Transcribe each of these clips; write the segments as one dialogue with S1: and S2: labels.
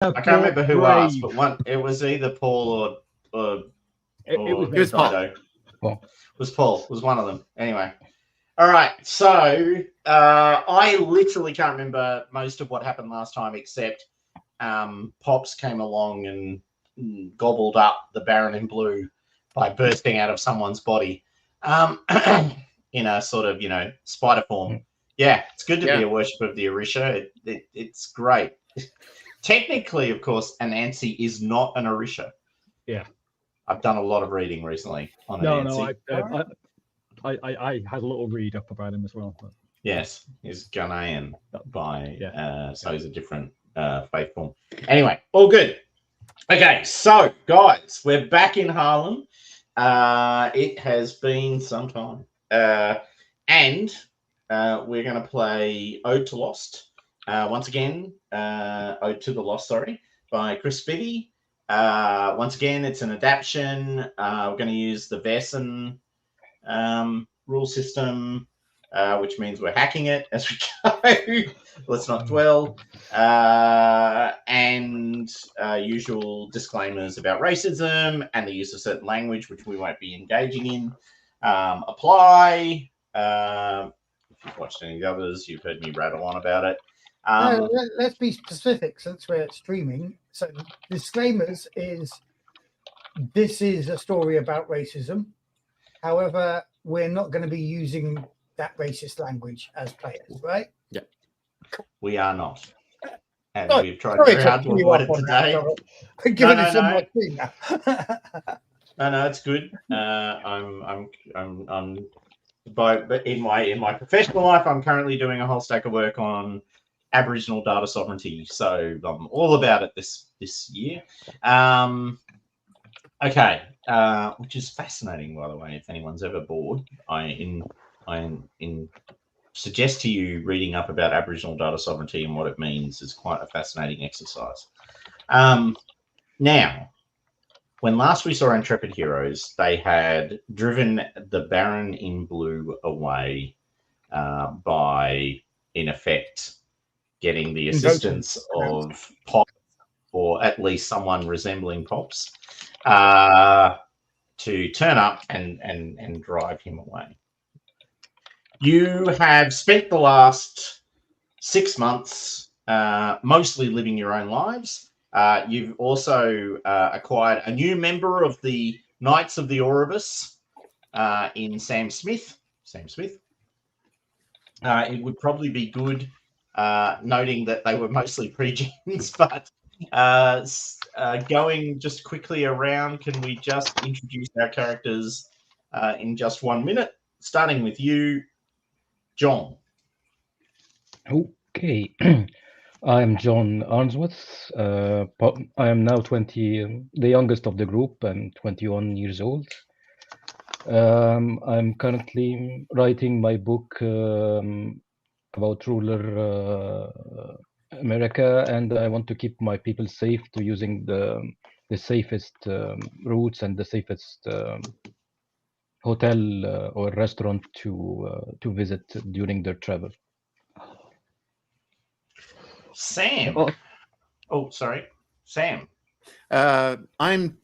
S1: I can't remember who asked, but it was either Paul or
S2: it
S3: was Paul.
S1: It was Paul. It was one of them. Anyway. All right. So I literally can't remember most of what happened last time, except Pops came along and gobbled up the Baron in Blue by bursting out of someone's body in a sort of, spider form. Yeah, it's good to be a worshipper of the Orisha. It's great. Technically, of course, Anansi is not an Orisha.
S2: Yeah.
S1: I've done a lot of reading recently on
S2: Anansi.
S1: No,
S2: I had a little read up about him as well. But...
S1: Yes, he's Ghanaian so he's a different faith form. Anyway, all good. Okay, so guys, we're back in Harlem. It has been some time. And we're going to play Ode to Lost. Once again, Ode to the Lost, sorry, by Chris Biddy. Once again, it's an adaptation. We're going to use the Vaesen rule system, which means we're hacking it as we go. Let's not dwell. And usual disclaimers about racism and the use of certain language, which we won't be engaging in, apply. If you've watched any of the others, you've heard me rattle on about it.
S3: No, let's be specific since we're streaming. So disclaimers is this is a story about racism. However, we're not going to be using that racist language as players, right?
S1: Yeah. We are not. And we've tried very hard to avoid it today. No, it's good. But in my professional life, I'm currently doing a whole stack of work on Aboriginal data sovereignty, so I'm all about it this year. Okay, which is fascinating, by the way. If anyone's ever bored, I suggest to you reading up about Aboriginal data sovereignty and what it means is quite a fascinating exercise. Now, when last we saw Intrepid Heroes, they had driven the Baron in Blue away by, in effect, getting the assistance of Pops, or at least someone resembling Pops, to turn up and drive him away. You have spent the last 6 months mostly living your own lives. You've also acquired a new member of the Knights of the Oribus in Sam Smith. It would probably be good noting that they were mostly pre-gens, but going just quickly around, can we just introduce our characters in just 1 minute, starting with you, John.
S4: Okay. I'm John Arnsworth. I am now 20, the youngest of the group. I'm 21 years old. I'm currently writing my book about rural America, and I want to keep my people safe to using the safest routes and the safest hotel or restaurant to visit during their travel.
S1: Sam. Sorry. Sam.
S5: I'm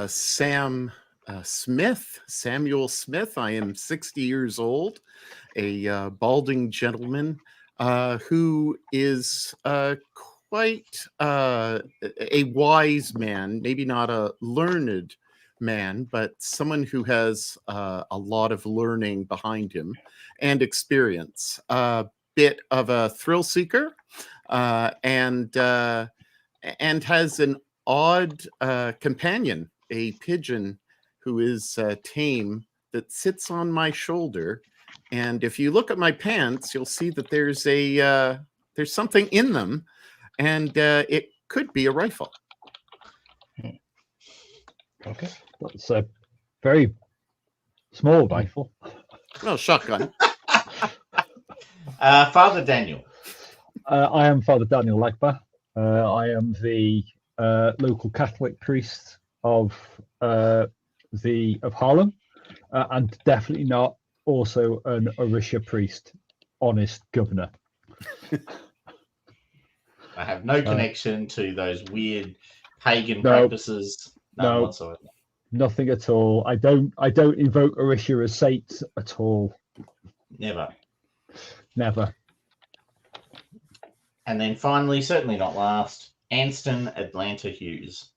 S5: Sam Smith, Samuel Smith. I am 60 years old, a balding gentleman who is quite a wise man, maybe not a learned man, but someone who has a lot of learning behind him and experience. A bit of a thrill seeker, and has an odd companion, a pigeon who is tame, that sits on my shoulder. And if you look at my pants, you'll see that there's something in them, and it could be a rifle.
S2: Okay, that's a very small rifle.
S5: No, shotgun.
S1: Father Daniel.
S2: I am Father Daniel Legba. I am the local Catholic priest of Harlem, and definitely not also an Orisha priest, honest governor.
S1: I have no connection to those weird pagan
S2: No.
S1: practices. None
S2: No.
S1: whatsoever.
S2: Nothing at all. I don't invoke Orisha as saints at all.
S1: Never.
S2: Never.
S1: And then finally, certainly not last, Anston Atlanta Hughes.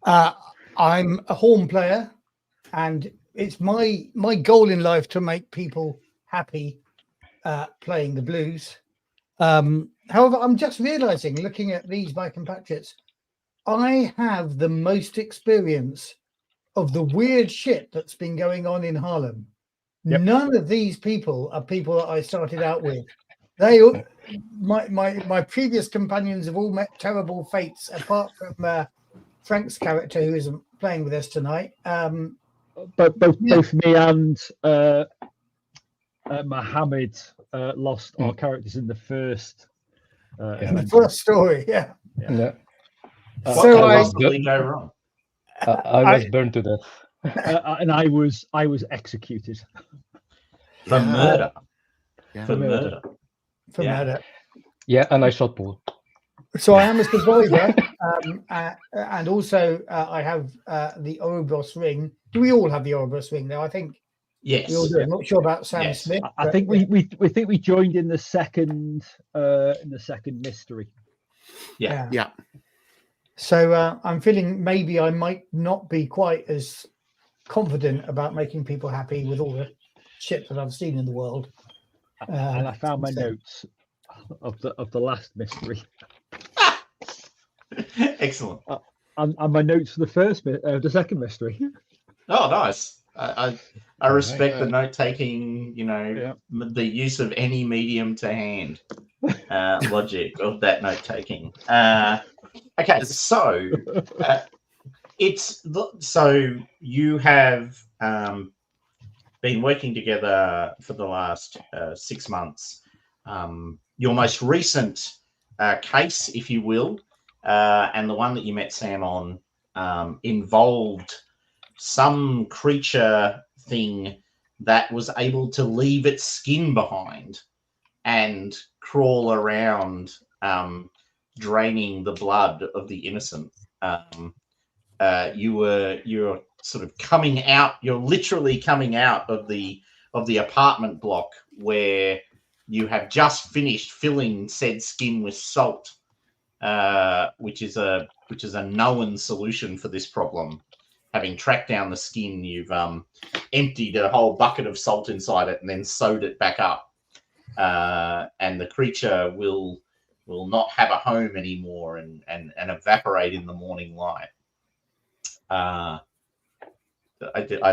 S3: I'm a horn player, and it's my goal in life to make people happy playing the blues. However, I'm just realizing, looking at these my compatriots, I have the most experience of the weird shit that's been going on in Harlem.
S2: Yep.
S3: None of these people are people that I started out with. My previous companions have all met terrible fates, apart from Frank's character, who isn't playing with us tonight.
S2: But both me and Mohammed lost our characters in the first.
S3: In the first story, yeah.
S4: Yeah.
S1: What
S3: So
S1: could
S3: I-
S1: possibly go wrong?
S4: I was burned to death.
S2: And I was executed.
S1: For
S5: Yeah.
S1: murder.
S5: Yeah.
S1: For murder.
S3: For
S1: Yeah.
S3: murder.
S4: Yeah, and I shot Paul.
S3: So I am a survivor, and also I have the Ouroboros ring. Do we all have the Ouroboros ring now? I think
S1: Yes.
S3: we all do. I'm not sure about Sam
S1: Yes.
S3: Smith.
S2: I think we think we joined in the second mystery.
S1: Yeah.
S5: Yeah.
S3: So I'm feeling maybe I might not be quite as confident about making people happy with all the shit that I've seen in the world.
S2: And I found my
S3: so-
S2: notes of the last mystery,
S1: Excellent.
S2: and my notes for the second mystery.
S1: Oh, nice. I respect the note taking, the use of any medium to hand logic of that note taking. Okay, so so you have been working together for the last 6 months. Your most recent case, if you will, and the one that you met Sam on, involved some creature thing that was able to leave its skin behind and crawl around, draining the blood of the innocent. You're sort of coming out. You're literally coming out of the apartment block where you have just finished filling said skin with salt, which is a known solution for this problem. Having tracked down the skin, you've emptied a whole bucket of salt inside it and then sewed it back up. And the creature will not have a home anymore and evaporate in the morning light. I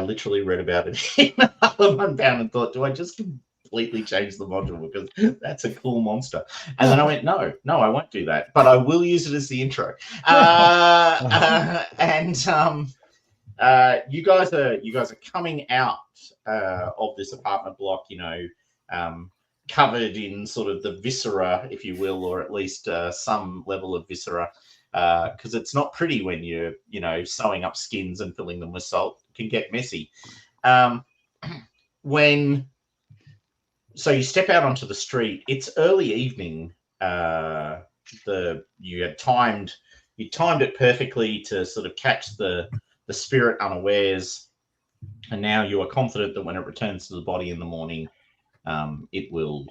S1: literally read about it in Unbound and thought, do I just completely change the module because that's a cool monster? And then I went, no, I won't do that, but I will use it as the intro. You guys are coming out of this apartment block, covered in sort of the viscera, if you will, or at least some level of viscera, because it's not pretty when you're, sewing up skins and filling them with salt. It can get messy. So you step out onto the street. It's early evening. You timed it perfectly to sort of catch the spirit unawares, and now you are confident that when it returns to the body in the morning, it will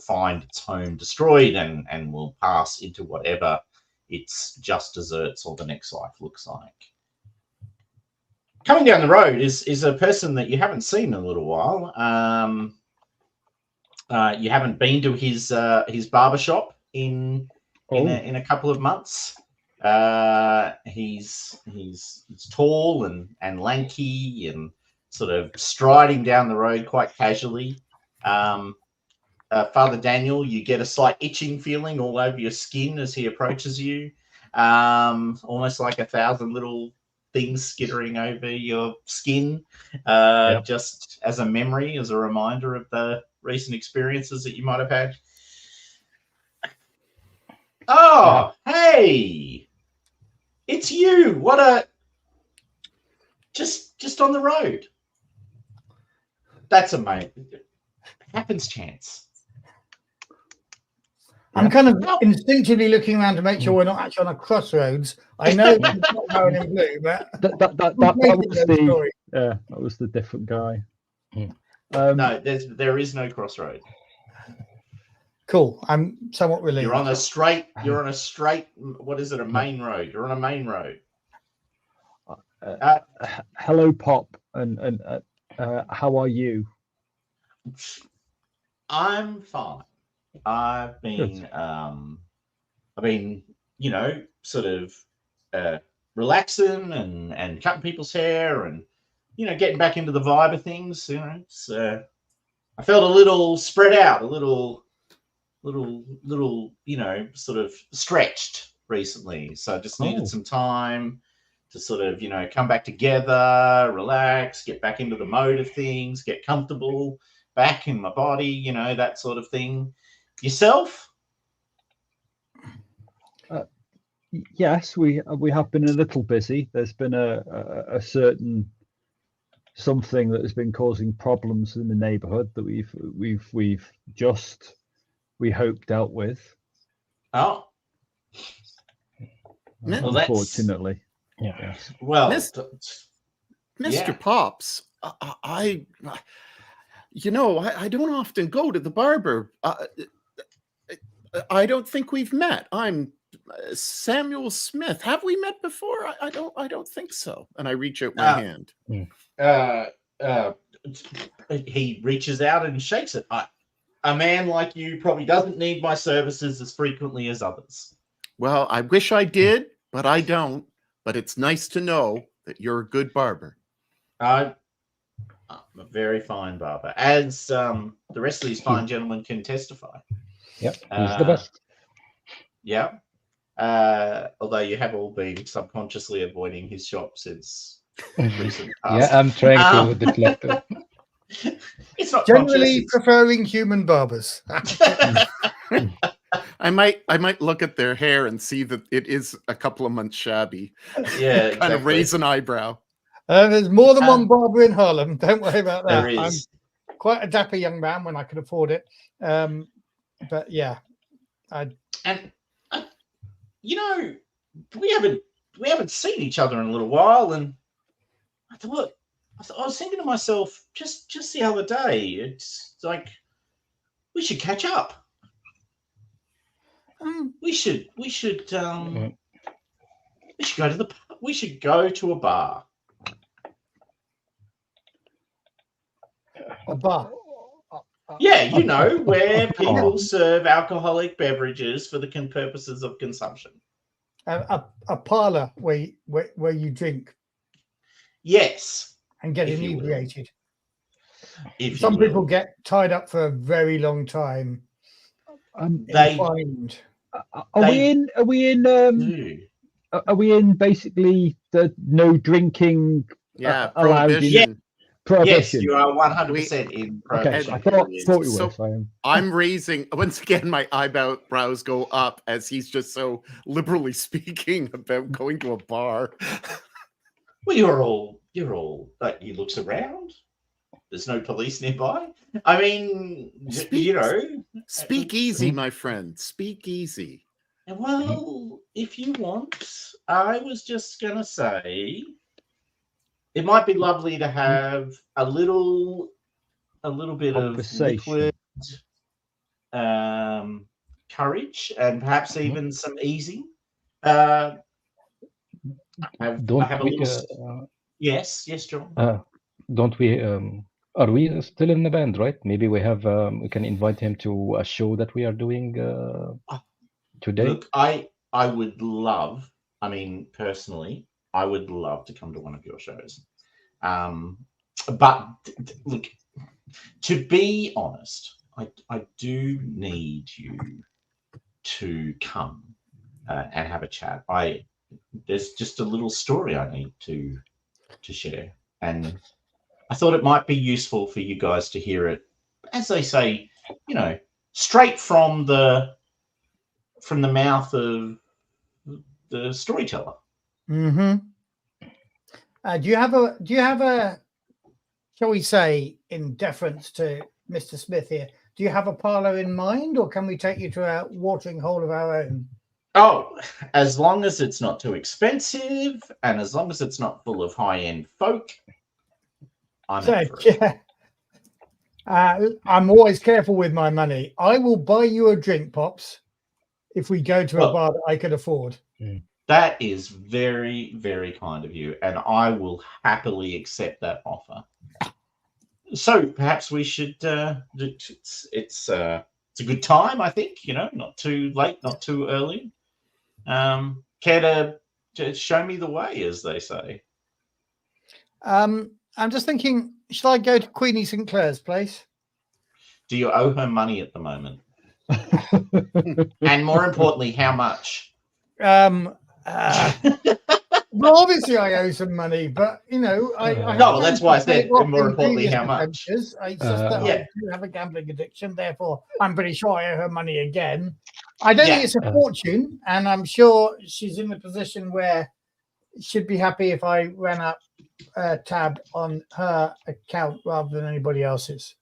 S1: find its home destroyed and will pass into whatever its just desserts or the next life looks like. Coming down the road is a person that you haven't seen in a little while. You haven't been to his barbershop in a couple of months. He's tall and lanky and sort of striding down the road quite casually. Father Daniel, you get a slight itching feeling all over your skin as he approaches you, almost like 1,000 little things skittering over your skin, just as a memory, as a reminder of the recent experiences that you might have had. Oh, hey, it's you. What a just on the road. That's amazing. Happens chance.
S3: I'm kind of instinctively looking around to make sure we're not actually on a crossroads. I know it's not Harlem in blue, but
S2: that was the different guy.
S1: No, there is no crossroad.
S3: Cool. I'm somewhat relieved.
S1: You're on a straight. What is it? A main road. You're on a main road.
S2: Hello, Pop, and how are you?
S1: I'm fine. I've been, sort of relaxing and cutting people's hair and, getting back into the vibe of things. It's, I felt a little spread out, a little, sort of stretched recently. So I just needed some time to sort of, come back together, relax, get back into the mode of things, get comfortable back in my body, that sort of thing. Yourself?
S2: Yes, we have been a little busy. There's been a certain something that has been causing problems in the neighborhood that we've just, we hope, dealt with.
S1: Oh,
S2: unfortunately.
S4: Yes.
S1: Well,
S5: Mr. Pops, I don't often go to the barber. I don't think we've met. I'm Samuel Smith. Have we met before? I don't think so. And I reach out my hand.
S1: He reaches out and shakes it. A man like you probably doesn't need my services as frequently as others.
S5: Well, I wish I did, but I don't. But it's nice to know that you're a good barber.
S1: I'm a very fine barber, as the rest of these fine gentlemen can testify.
S4: Yep, he's the best.
S1: Yeah. Although you have all been subconsciously avoiding his shop since recent past.
S4: Yeah, I'm trying to deflect it.
S1: It's not
S3: generally preferring human barbers.
S5: I might look at their hair and see that it is a couple of months shabby.
S1: Yeah, exactly.
S5: Kind of raise an eyebrow.
S3: There's more than one barber in Harlem. Don't worry about that.
S1: There is.
S3: I'm quite a dapper young man when I could afford it. But yeah,
S1: we haven't seen each other in a little while, and I was thinking to myself just the other day, it's like we should catch up. We should go to a bar.
S3: a bar.
S1: Yeah, where people serve alcoholic beverages for the purposes of consumption.
S3: A parlor where you drink.
S1: Yes.
S3: And get inebriated.
S1: Some
S3: people get tied up for a very long time.
S2: Are we in basically the no drinking?
S5: Yeah,
S2: prohibition.
S1: Yes, you are 100% in prohibition.
S2: Okay, I thought we were. So
S5: I'm raising once again. My eyebrows go up as he's just so liberally speaking about going to a bar.
S1: Well, you're all like, he looks around. There's no police nearby. I mean,
S5: speak easy, my friend. Speak easy.
S1: Well, if you want, I was just gonna say, it might be lovely to have a little bit of liquid courage and perhaps even some easy. Yes, John.
S4: Don't we? Are we still in the band? Right? Maybe we have. We can invite him to a show that we are doing today.
S1: Look, I would love. I mean, personally, I would love to come to one of your shows. But look, to be honest, I do need you to come and have a chat. There's just a little story I need to share, and I thought it might be useful for you guys to hear it, as they say, straight from the mouth of the storyteller.
S3: Mm-hmm. Do you have a, shall we say, in deference to Mr. Smith here, Do you have a parlour in mind, or can we take you to a watering hole of our own?
S1: Oh, as long as it's not too expensive, and as long as it's not full of high-end folk, I'm
S3: So,
S1: in for it.
S3: yeah. I'm always careful with my money. I will buy you a drink, Pops, if we go to a
S1: Well,
S3: bar that I could afford.
S1: That is very, very kind of you, and I will happily accept that offer. So perhaps we should. It's a good time, I think. Not too late, not too early. Care to show me the way, as they say?
S3: I'm just thinking, should I go to Queenie Sinclair's place?
S1: Do you owe her money at the moment? And more importantly, how much?
S3: Well, obviously I owe some money, but I
S1: No, well, that's why I said,
S3: off
S1: more
S3: in
S1: importantly,
S3: previous
S1: how much?
S3: adventures. It's just that
S1: Yeah.
S3: I do have a gambling addiction, therefore I'm pretty sure I owe her money again. I don't think it's a fortune, and I'm sure she's in a position where she'd be happy if I ran up a tab on her account rather than anybody else's.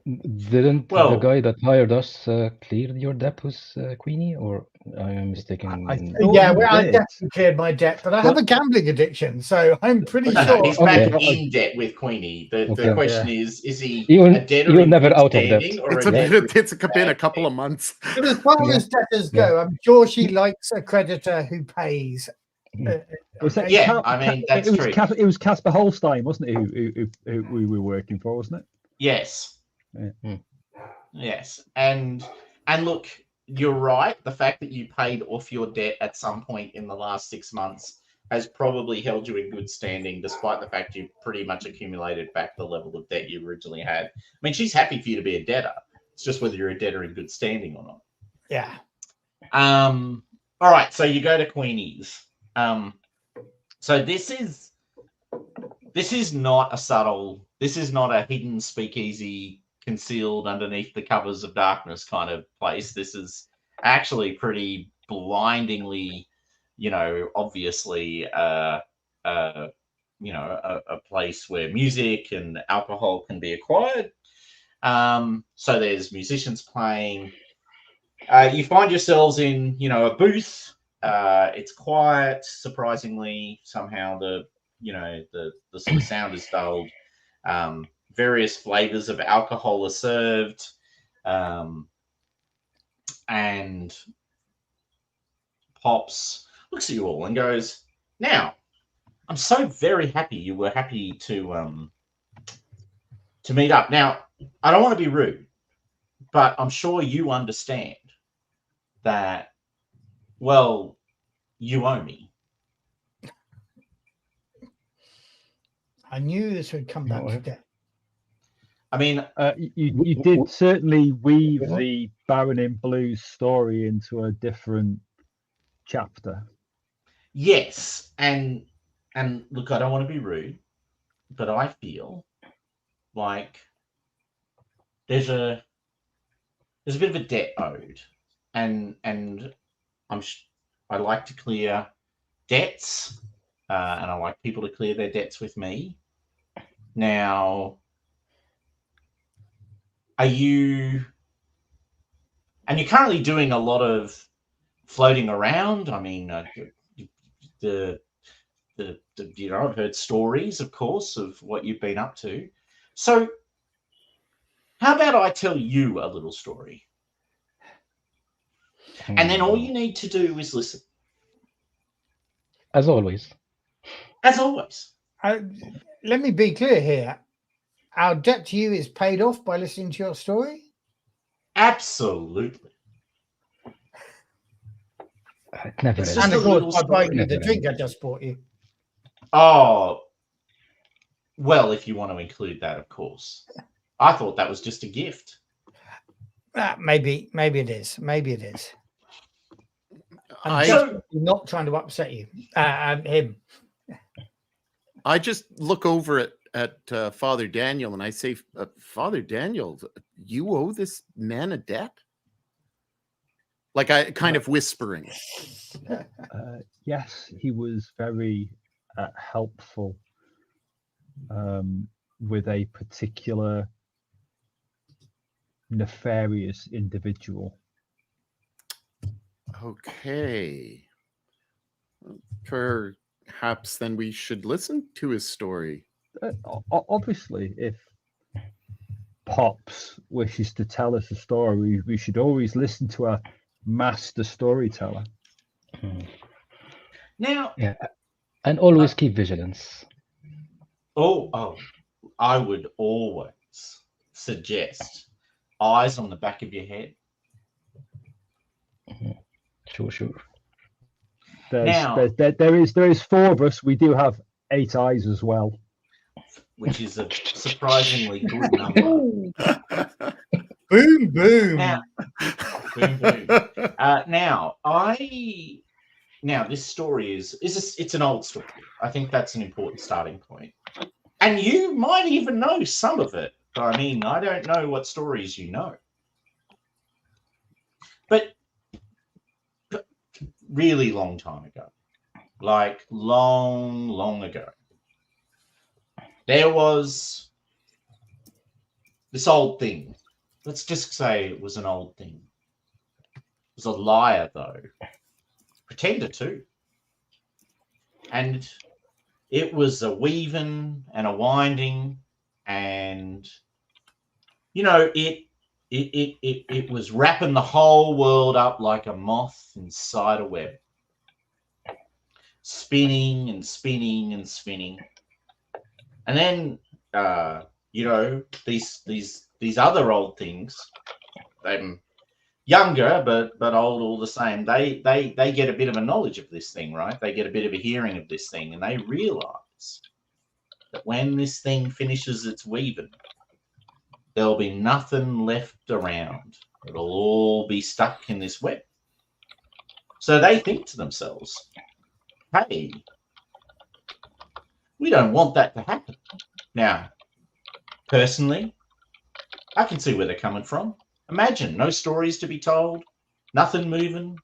S4: Didn't the guy that hired us clear your debt with Queenie, or I am mistaken?
S3: I definitely cleared my debt, but I have a gambling addiction, so I'm pretty sure.
S1: He's back in debt with Queenie. The question is he a debtor
S4: you're
S1: in
S4: never
S1: good
S4: out of debt.
S1: standing, or
S5: It's been a couple of months.
S3: But as far as debtors go, I'm sure she likes a creditor who pays.
S1: I mean, that's true.
S2: It was Casper Holstein, wasn't it, who we were working for, wasn't it?
S1: Yes.
S2: Yeah.
S1: Yes. And look, you're right. The fact that you paid off your debt at some point in the last 6 months has probably held you in good standing, despite the fact you pretty much accumulated back the level of debt you originally had. I mean, she's happy for you to be a debtor. It's just whether you're a debtor in good standing or not.
S3: Yeah.
S1: All right. So you go to Queenie's. So this is not a subtle. This is not a hidden speakeasy concealed underneath the covers of darkness kind of place. This is actually pretty blindingly, obviously, a place where music and alcohol can be acquired. So there's musicians playing. You find yourselves in, a booth. It's quiet. Surprisingly, somehow the sort of sound is dulled. Various flavors of alcohol are served, and Pops looks at you all and goes, "Now, I'm so very happy you were happy to meet up. Now, I don't want to be rude, but I'm sure you understand that, well, you owe me."
S3: I knew this would come down to debt.
S1: I mean,
S2: you did certainly weave the Baron in Blue's story into a different chapter.
S1: Yes, and look, I don't want to be rude, but I feel like there's a bit of a debt owed, and I like to clear debts, and I like people to clear their debts with me. Now, you're currently doing a lot of floating around. I mean, I've heard stories, of course, of what you've been up to. So how about I tell you a little story? And then all you need to do is listen.
S4: As always.
S1: As always.
S3: Let me be clear here. Our debt to you is paid off by listening to your story?
S1: Absolutely.
S4: Never
S3: is. And of course, by buying you the drink I just bought you.
S1: Oh, well, if you want to include that, of course. I thought that was just a gift.
S3: Maybe it is. Maybe it is. I'm not trying to upset you. Him.
S5: I just look over at Father Daniel and I say, Father Daniel, you owe this man a debt? Like I kind of whispering.
S2: Yes, he was very helpful with a particular nefarious individual.
S5: Okay. Perhaps then we should listen to his story.
S2: Obviously, if Pops wishes to tell us a story, we should always listen to a master storyteller.
S1: Now,
S4: Yeah, and always keep vigilance.
S1: I would always suggest eyes on the back of your head.
S4: Sure.
S2: There is 4 of us. We do have 8 eyes as well,
S1: which is a surprisingly good number.
S3: Boom, boom.
S1: Now, boom, boom. Now this story it's an old story. I think that's an important starting point. And you might even know some of it. I mean, I don't know what stories you know. But really long time ago, like long ago, there was this old thing. Let's just say it was an old thing. It was a liar, though. Pretender, too. And it was a weaving and a winding, and, you know, it was wrapping the whole world up like a moth inside a web. Spinning and spinning and spinning. And then, you know, these other old things, younger but old all the same, they get a bit of a knowledge of this thing, right? They get a bit of a hearing of this thing, and they realize that when this thing finishes its weaving, there'll be nothing left around. It'll all be stuck in this web. So they think to themselves, hey, we don't want that to happen. Now, personally, I can see where they're coming from. Imagine no stories to be told, nothing moving,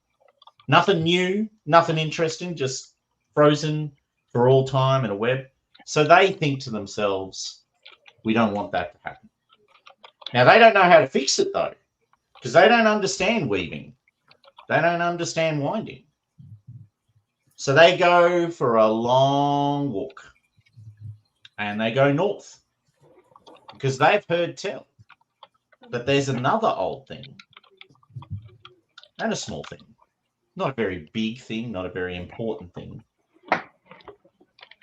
S1: nothing new, nothing interesting, just frozen for all time in a web. So they think to themselves, we don't want that to happen. Now, they don't know how to fix it, though, because they don't understand weaving. They don't understand winding. So they go for a long walk, and they go north, because they've heard tell that there's another old thing and a small thing, not a very big thing, not a very important thing,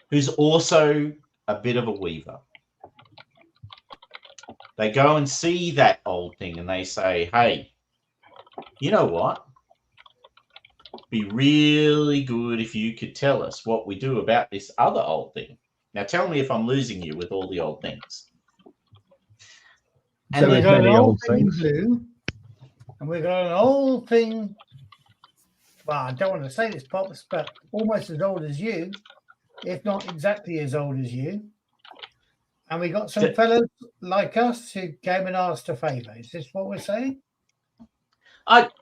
S1: who's also a bit of a weaver. They go and see that old thing and they say, hey, you know what? It'd be really good if you could tell us what we do about this other old thing. Now tell me if I'm losing you with all the old things.
S3: And so we've got an old thing blue, and we've got an old thing, well, I don't want to say this, Pops, but almost as old as you, if not exactly as old as you. And we got some fellas like us who came and asked a favour. Is this what we're saying?
S1: Look,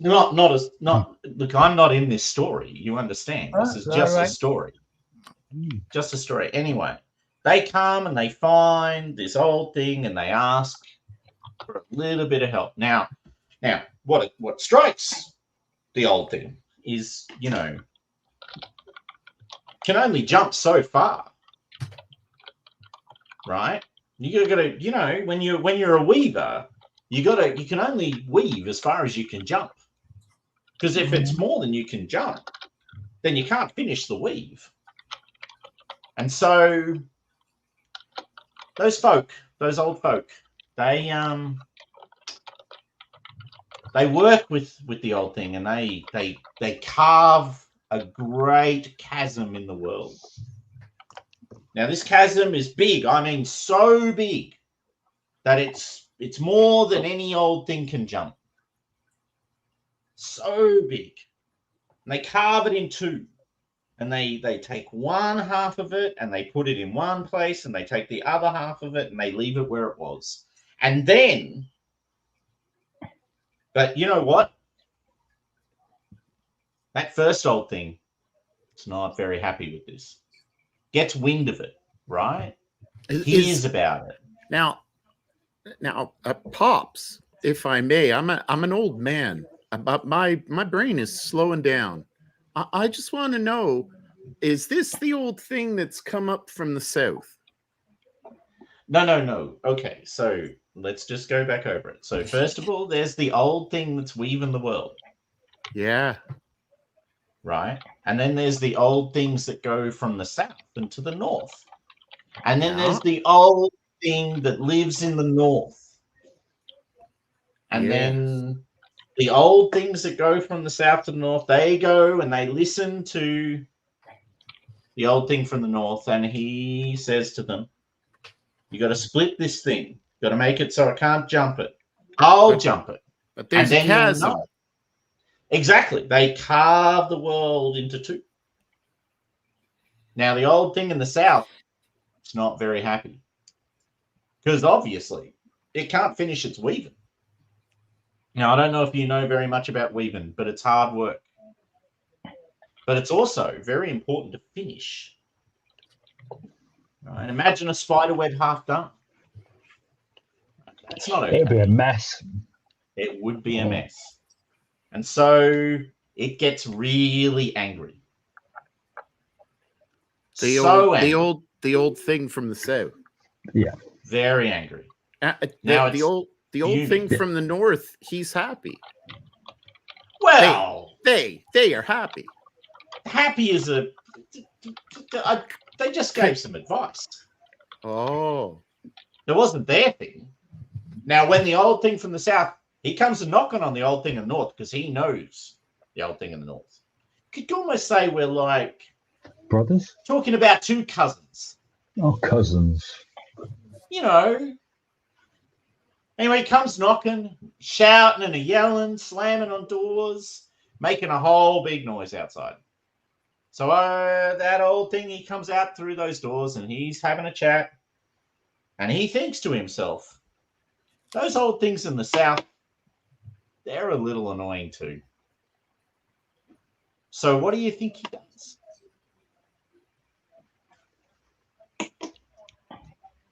S1: I'm not in this story. You understand? This is just a story. Just a story. Anyway, they come and they find this old thing and they ask for a little bit of help. Now, what strikes the old thing is, you know, can only jump so far, right? You gotta, you know, when you're a weaver, you can only weave as far as you can jump, because if it's more than you can jump, then you can't finish the weave. And so those old folk, they work with the old thing, and they carve a great chasm in the world. Now this chasm is big. I mean, so big that it's more than any old thing can jump. So big. And they carve it in two. And they take one half of it and they put it in one place, and they take the other half of it and they leave it where it was. And then, but you know what? That first old thing is not very happy with this. Gets wind of it, right? Hears about it.
S5: Now, Now, Pops, if I may, I'm an old man. My brain is slowing down. I just want to know, is this the old thing that's come up from the south?
S1: No. Okay, so let's just go back over it. So first of all, there's the old thing that's weaving the world.
S5: Yeah.
S1: Right? And then there's the old things that go from the south into the north. And then there's the old thing that lives in the north. And then the old things that go from the south to the north, they go and they listen to the old thing from the north, and he says to them, you got to split this thing. You got to make it so I can't jump it. I'll jump it.
S5: But there's a chasm.
S1: Exactly. They carve the world into two. Now, the old thing in the south, it's not very happy. Because obviously, it can't finish its weaving. Now, I don't know if you know very much about weaving, but it's hard work. But it's also very important to finish. Right? Imagine a spider web half done. That's not okay.
S2: It'd be a mess.
S1: It would be a mess. And so it gets really angry.
S5: The old thing from the south.
S2: Yeah.
S1: Very angry.
S5: Now the old thing from the north, he's happy.
S1: Well,
S5: they are happy.
S1: Happy is they just gave some advice.
S5: Oh.
S1: It wasn't their thing. Now, when the old thing from the south, he comes knocking on the old thing in the north because he knows the old thing in the north. Could you almost say we're like
S2: brothers?
S1: Talking about two cousins.
S2: Oh, cousins.
S1: You know. Anyway, he comes knocking, shouting and yelling, slamming on doors, making a whole big noise outside. So that old thing, he comes out through those doors and he's having a chat. And he thinks to himself, those old things in the south, they're a little annoying too. So what do you think he does?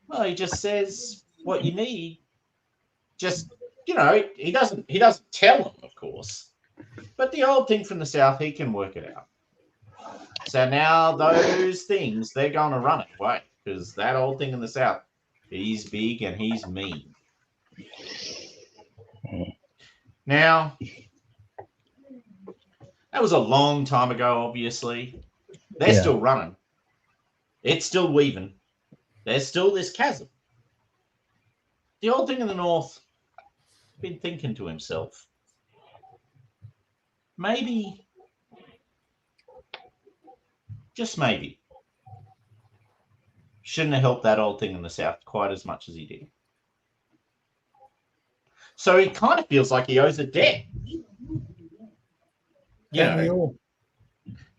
S1: Well, he just says what you need. Just, he doesn't tell them, of course. But the old thing from the south, he can work it out. So now those things, they're going to run away because that old thing in the south, he's big and he's mean. Now, that was a long time ago, obviously. They're still running. It's still weaving. There's still this chasm. The old thing in the north has been thinking to himself, maybe, just maybe, shouldn't have helped that old thing in the south quite as much as he did. So he kind of feels like he owes a debt.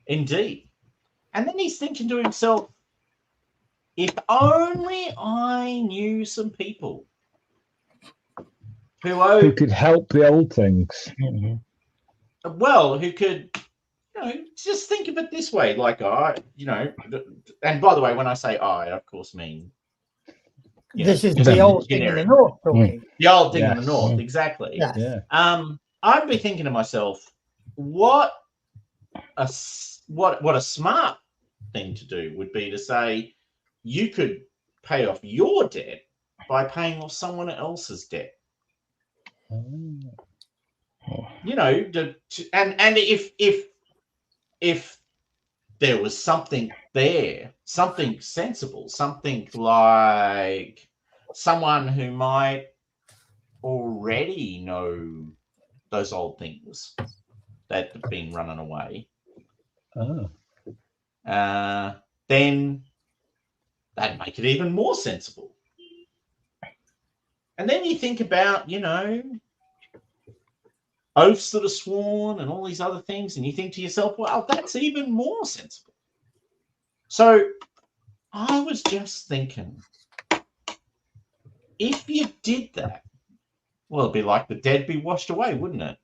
S1: Indeed. And then he's thinking to himself, if only I knew some people who
S2: could help the old things.
S1: Well, who could, just think of it this way, like and by the way, when I say I, of course, mean
S3: this is the old thing in the north talking.
S1: The old thing in the north, exactly.
S3: Yes.
S2: Yeah.
S1: I'd be thinking to myself, what a smart thing to do would be to say, you could pay off your debt by paying off someone else's debt. And if there was something there, something sensible, something like someone who might already know those old things that have been running away, then that'd make it even more sensible. And then you think about, oaths that are sworn and all these other things, and you think to yourself, well, that's even more sensible. So I was just thinking, if you did that, well, it'd be like the dead be washed away, wouldn't it?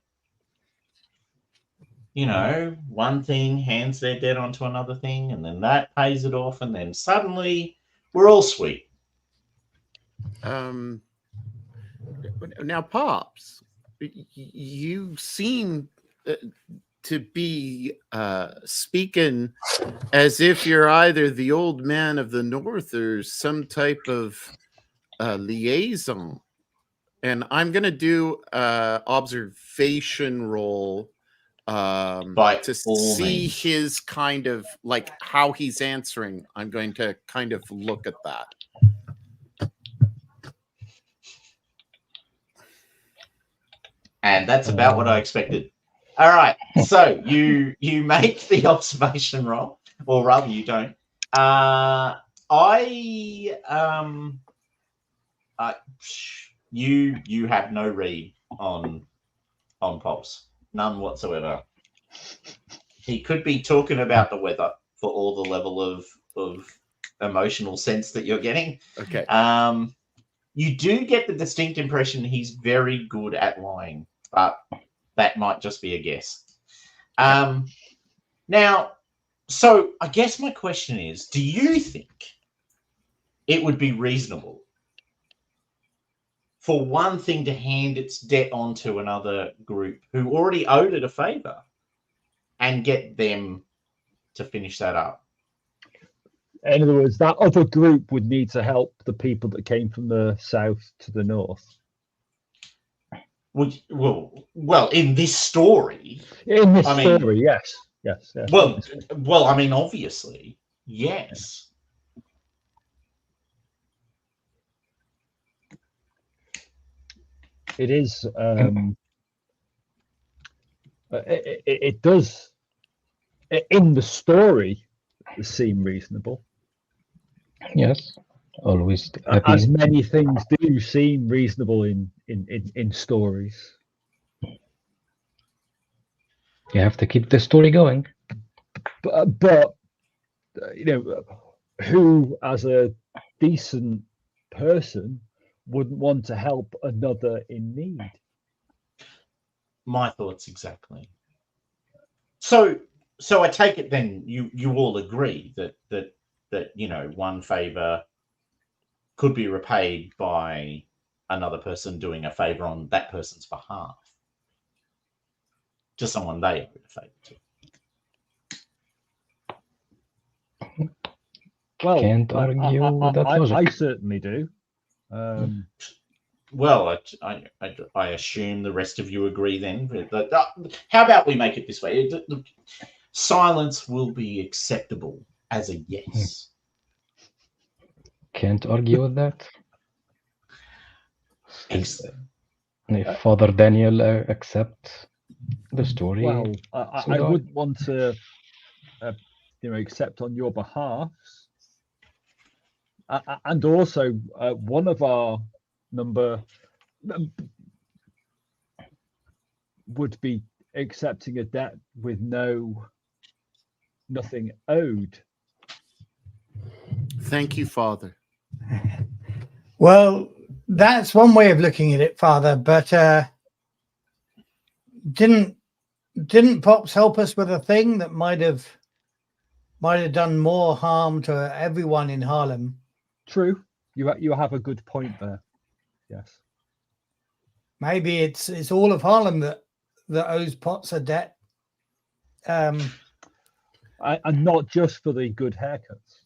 S1: One thing hands their debt onto another thing, and then that pays it off, and then suddenly we're all sweet.
S5: Now, Pops, you seem to be speaking as if you're either the old man of the North or some type of liaison. And I'm going to do observation roll to see his kind of like how he's answering. I'm going to kind of look at that.
S1: And that's about what I expected. All right, so you make the observation roll, or rather, you don't. You have no read on Pops, none whatsoever. He could be talking about the weather for all the level of emotional sense that you're getting.
S5: Okay.
S1: You do get the distinct impression he's very good at lying, but that might just be a guess. Now, so I guess my question is, do you think it would be reasonable for one thing to hand its debt on to another group who already owed it a favor and get them to finish that up?
S2: In other words, that other group would need to help the people that came from the south to the north.
S1: Well, in this story.
S2: Yes.
S1: Well, I mean, obviously, yes.
S2: It is. It does, in the story, seem reasonable.
S4: Yes, always.
S2: As many things do seem reasonable in stories.
S4: You have to keep the story going.
S2: But you know, who as a decent person wouldn't want to help another in need?
S1: My thoughts exactly. So I take it then you all agree that you know, one favor could be repaid by another person doing a favor on that person's behalf to someone they owed a favor to.
S2: Well,
S4: Can't argue that logic.
S2: I certainly do.
S1: Well, I assume the rest of you agree then. How about we make it this way? Silence will be acceptable as a yes.
S4: Can't argue with that.
S1: Excellent.
S4: If Father Daniel accept the story,
S2: well, I wouldn't want to, accept on your behalf. And also, one of our number would be accepting a debt with nothing owed.
S5: Thank you, Father.
S3: Well, that's one way of looking at it, Father. But didn't Pops help us with a thing that might have done more harm to everyone in Harlem?
S2: True. You have a good point there. Yes.
S3: Maybe it's all of Harlem that owes Potts a debt.
S2: And not just for the good haircuts.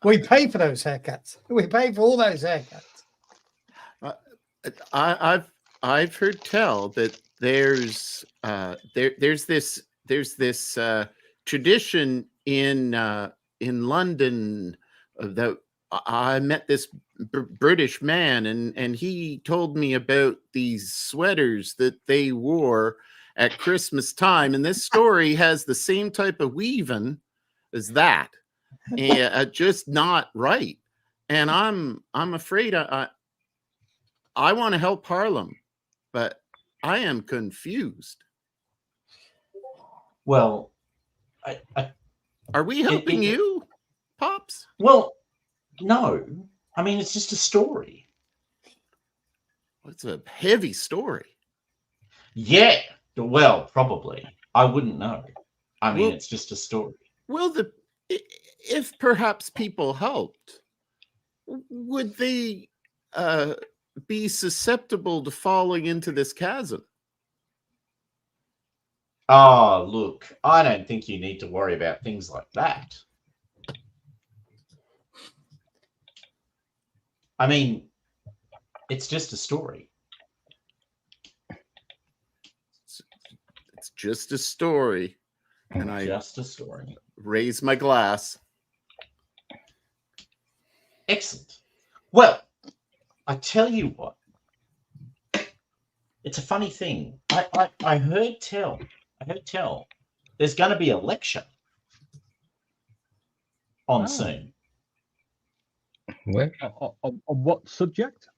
S3: We pay for those haircuts. We pay for all those haircuts.
S5: I've heard tell that there's this tradition in London that I met this British man, and he told me about these sweaters that they wore at Christmas time, and this story has the same type of weaving as that, and just not right. And I'm afraid I want to help Harlem, but I am confused.
S1: Well,
S5: are we helping you, Pops?
S1: Well, no. I mean, it's just a story.
S5: It's a heavy story.
S1: Yeah. Well, probably. I wouldn't know. I mean, it's just a story.
S5: Well, if perhaps people helped, would they be susceptible to falling into this chasm?
S1: Oh, look, I don't think you need to worry about things like that. I mean, it's just a story.
S5: It's just a story. And I
S1: Just a story.
S5: raise my glass.
S1: Excellent. Well, I tell you what. It's a funny thing. I heard tell. There's going to be a lecture on soon.
S4: Where?
S2: On what subject?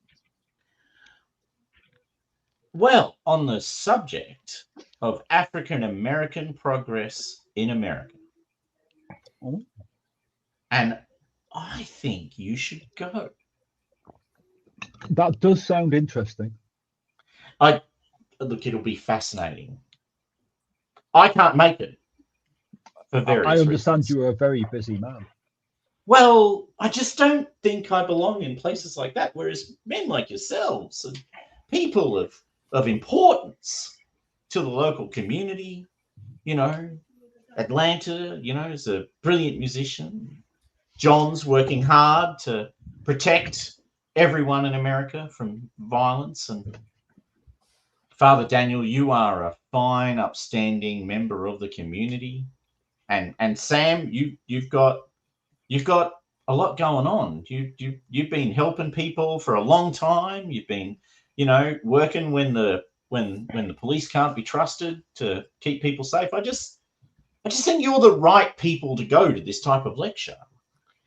S1: Well, on the subject of African American progress in America.
S2: Oh.
S1: And I think you should go.
S2: That does sound interesting.
S1: Look, it'll be fascinating. I can't make it for various
S2: I understand
S1: reasons.
S2: you're a very busy man.
S1: Well, I just don't think I belong in places like that. Whereas men like yourselves and people of importance to the local community, you know, Atlanta, you know, is a brilliant musician. John's working hard to protect everyone in America from violence. And Father Daniel, you are a fine, upstanding member of the community. And Sam, you've got a lot going on. You've been helping people for a long time. You've been, you know, working when the police can't be trusted to keep people safe. I just think you're the right people to go to this type of lecture.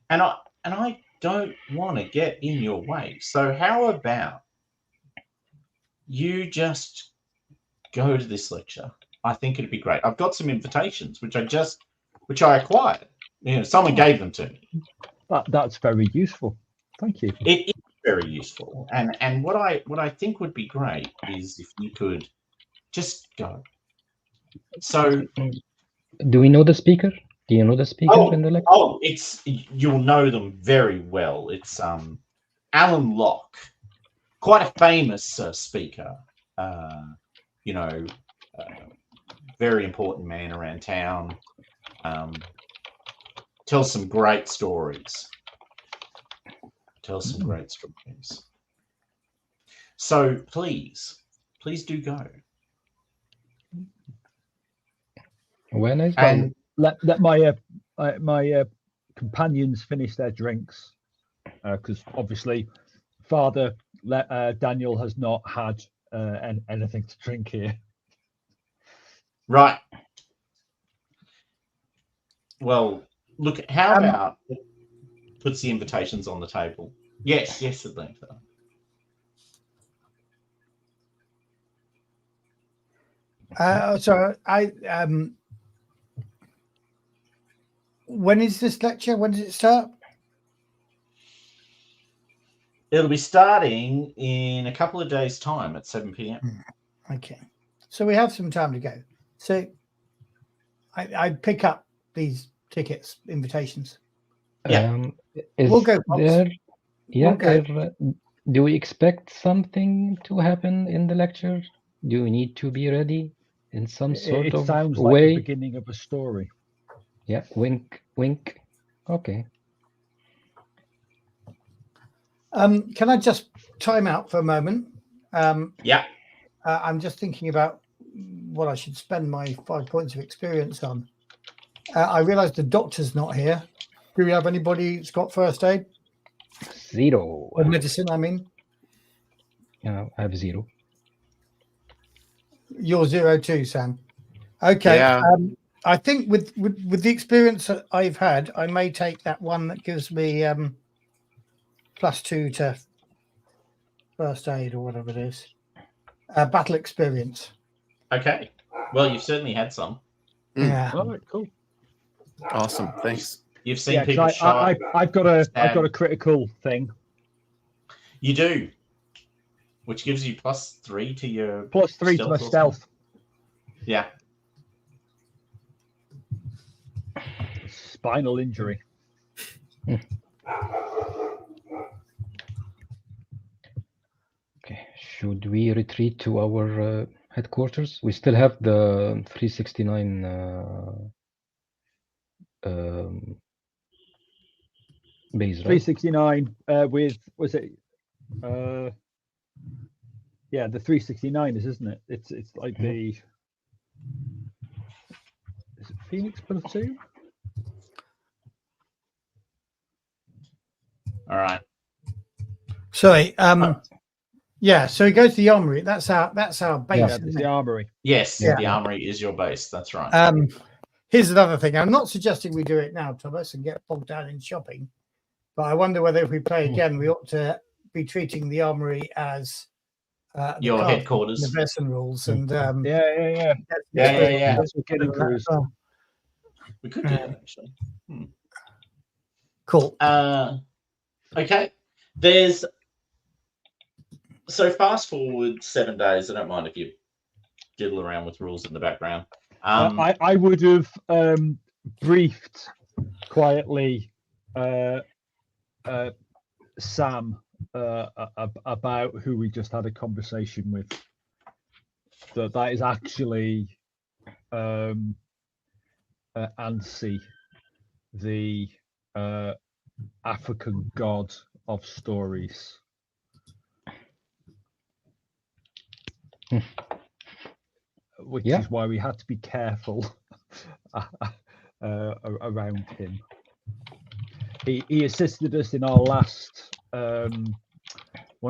S1: And I don't want to get in your way. So how about you just go to this lecture? I think it'd be great. I've got some invitations which I acquired. You know, someone gave them to me.
S2: That's very useful. Thank you.
S1: It is very useful. And what I think would be great is if you could just go. So
S4: do we know the speaker? Do you know the speaker in the lecture?
S1: Oh, you'll know them very well. It's Alan Locke, quite a famous speaker. You know, very important man around town. Tells some great stories. So please do go.
S4: When is
S1: And
S2: Let my companions finish their drinks, because obviously Father Daniel has not had anything to drink here.
S1: right. Well, look, how about puts the invitations on the table? Yes, Atlanta.
S3: So when is this lecture? When does it start?
S1: It'll be starting in a couple of days' time at 7 p.m.
S3: Okay, so we have some time to go. So I pick up these tickets, invitations.
S1: Yeah.
S4: Is
S3: We'll go,
S4: there? Yeah.
S3: We'll go.
S4: Do we expect something to happen in the lecture? Do we need to be ready in some sort
S2: It
S4: of
S2: sounds like
S4: way?
S2: the beginning of a story.
S4: Yeah. Wink, wink. Okay.
S3: Can I just time out for a moment?
S1: Yeah.
S3: I'm just thinking about what I should spend my 5 points of experience on. I realize the doctor's not here. Do we have anybody who's got first aid?
S4: 0.
S3: Or medicine, I mean?
S4: I have 0.
S3: You're 0 too, Sam. Okay.
S5: Yeah.
S3: I think with the experience that I've had, I may take that one that gives me +2 to first aid or whatever it is. Battle experience.
S1: Okay. Well, you've certainly had some.
S3: Yeah.
S2: All right, cool.
S5: Awesome. Thanks.
S1: You've seen people
S2: I,
S1: shot.
S2: I've got a critical thing.
S1: You do, which gives you +3 to your
S2: +3 to my stealth.
S1: Yeah.
S2: Spinal injury.
S4: Should we retreat to our headquarters? We still have the 369 base, right?
S2: 369 with, was it? Yeah, the 369 isn't it? It's like the. Is it Phoenix Platoon?
S1: All right.
S3: Sorry. Yeah. So he goes to the armory. That's our base.
S2: Yeah,
S3: isn't
S2: it's
S3: it?
S2: the armory.
S1: Yes,
S3: Yeah.
S1: the armory is your base. That's right.
S3: Here's another thing. I'm not suggesting we do it now, Thomas, and get bogged down in shopping. But I wonder whether if we play again, we ought to be treating the armory as
S1: Your
S3: the
S1: headquarters.
S3: Vaesen rules. And
S2: Yeah.
S1: Yeah.
S2: That's what getting cruise.
S1: We could do that actually.
S3: Cool.
S1: Okay. So fast forward 7 days. I don't mind if you diddle around with rules in the background.
S2: I would have briefed quietly Sam about who we just had a conversation with. That is actually Ansi, the African god of stories. Which is why we had to be careful around him. He assisted us in our last one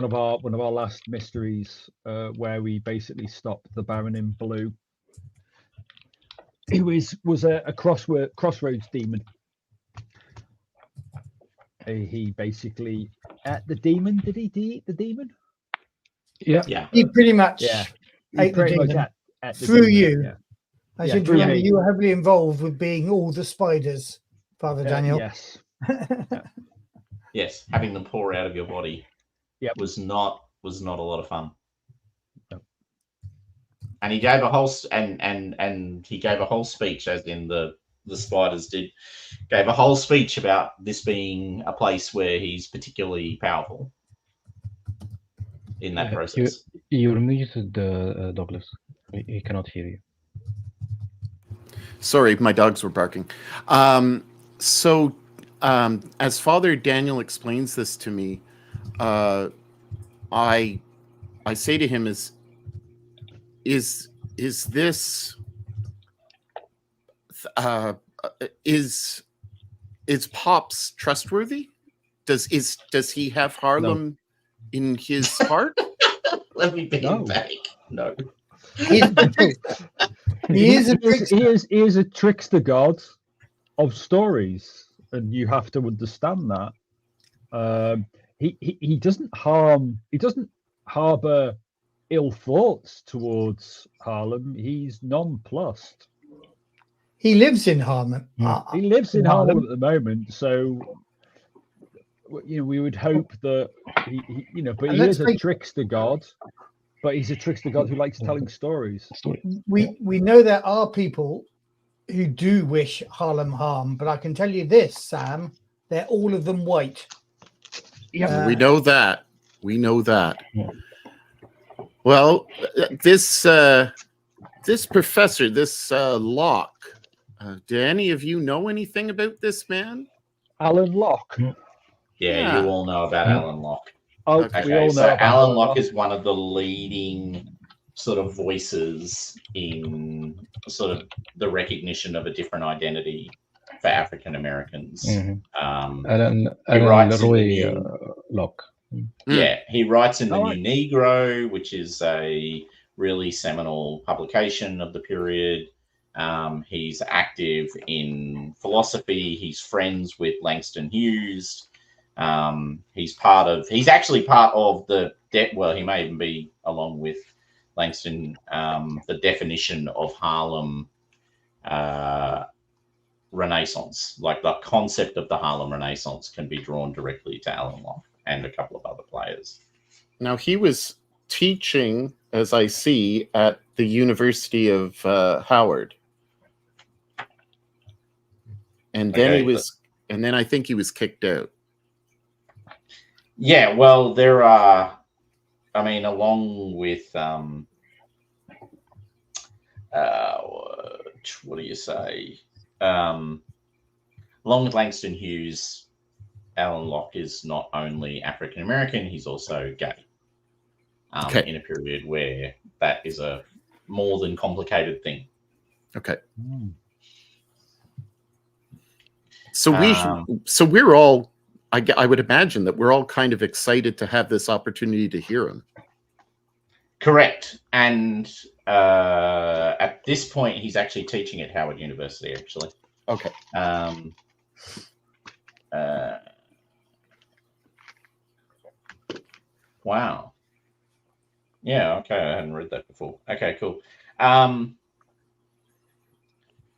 S2: of our last mysteries, where we basically stopped the Baron in Blue, who was a crossroads demon. He basically the demon. Did he eat the demon?
S4: Yeah.
S3: He pretty much
S2: He pretty much ate the
S3: through
S2: demon,
S3: you.
S2: yeah.
S3: I should remember you were heavily involved with being all the spiders, Father Daniel.
S2: Yes.
S1: Yes, having them pour out of your body was not a lot of fun.
S2: No.
S1: And he gave a whole he gave a whole speech, as in the spiders did, gave a whole speech about this being a place where he's particularly powerful in that process.
S4: You're muted, Douglas. He cannot hear you.
S5: Sorry, my dogs were barking. As Father Daniel explains this to me, I say to him, is this is Pops trustworthy? Does he have Harlem in his heart?
S1: Let me bring him back. No.
S3: He
S2: is a trickster god of stories, and you have to understand that. He doesn't harbor ill thoughts towards Harlem. He's nonplussed.
S3: He lives in Harlem.
S2: He lives in Harlem at the moment, so we would hope that but he is a trickster god. But he's a trickster god who likes telling stories.
S3: We know there are people who do wish Harlem harm, but I can tell you this, Sam, they're all of them white.
S5: Yeah, we know that. We know that. Well, this professor, this Locke, do any of you know anything about this man?
S2: Alan Locke.
S1: Yeah, you all know about Alan Locke.
S2: Oh,
S1: okay,
S2: we all know
S1: so
S2: about
S1: Alan Locke is one of the leading sort of voices in sort of the recognition of a different identity for African Americans.
S4: Alan Leroy Locke.
S1: Yeah, he writes in The New Negro, which is a really seminal publication of the period. He's active in philosophy. He's friends with Langston Hughes. He's actually part of he may even be, along with Langston, the definition of Harlem Renaissance. Like the concept of the Harlem Renaissance can be drawn directly to Alan Locke and a couple of other players.
S5: Now, he was teaching, as I see, at the University of Howard. And then then I think he was kicked out.
S1: Yeah, well, there are I mean, along with what do you say? Along with Langston Hughes, Alan Locke is not only African American, he's also gay.
S5: Okay.
S1: In a period where that is a more than complicated thing.
S5: Okay.
S2: Mm.
S5: So we're all, I would imagine that we're all kind of excited to have this opportunity to hear him.
S1: Correct. And at this point, he's actually teaching at Howard University, actually.
S5: Okay.
S1: Wow. Yeah, okay. I hadn't read that before. Okay, cool.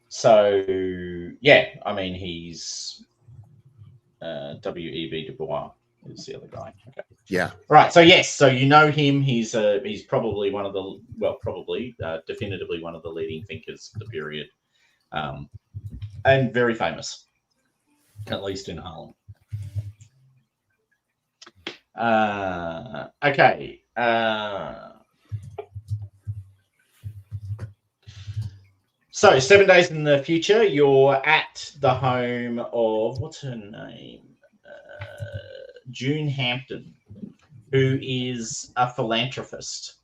S1: So, yeah, I mean, he's W.E.B. Du Bois is the other guy. Okay.
S5: Yeah.
S1: Right. So, yes. So, you know him. He's probably one of the, definitively one of the leading thinkers of the period. And very famous, at least in Harlem. Okay. So 7 days in the future, you're at the home of, what's her name? June Hampton, who is a philanthropist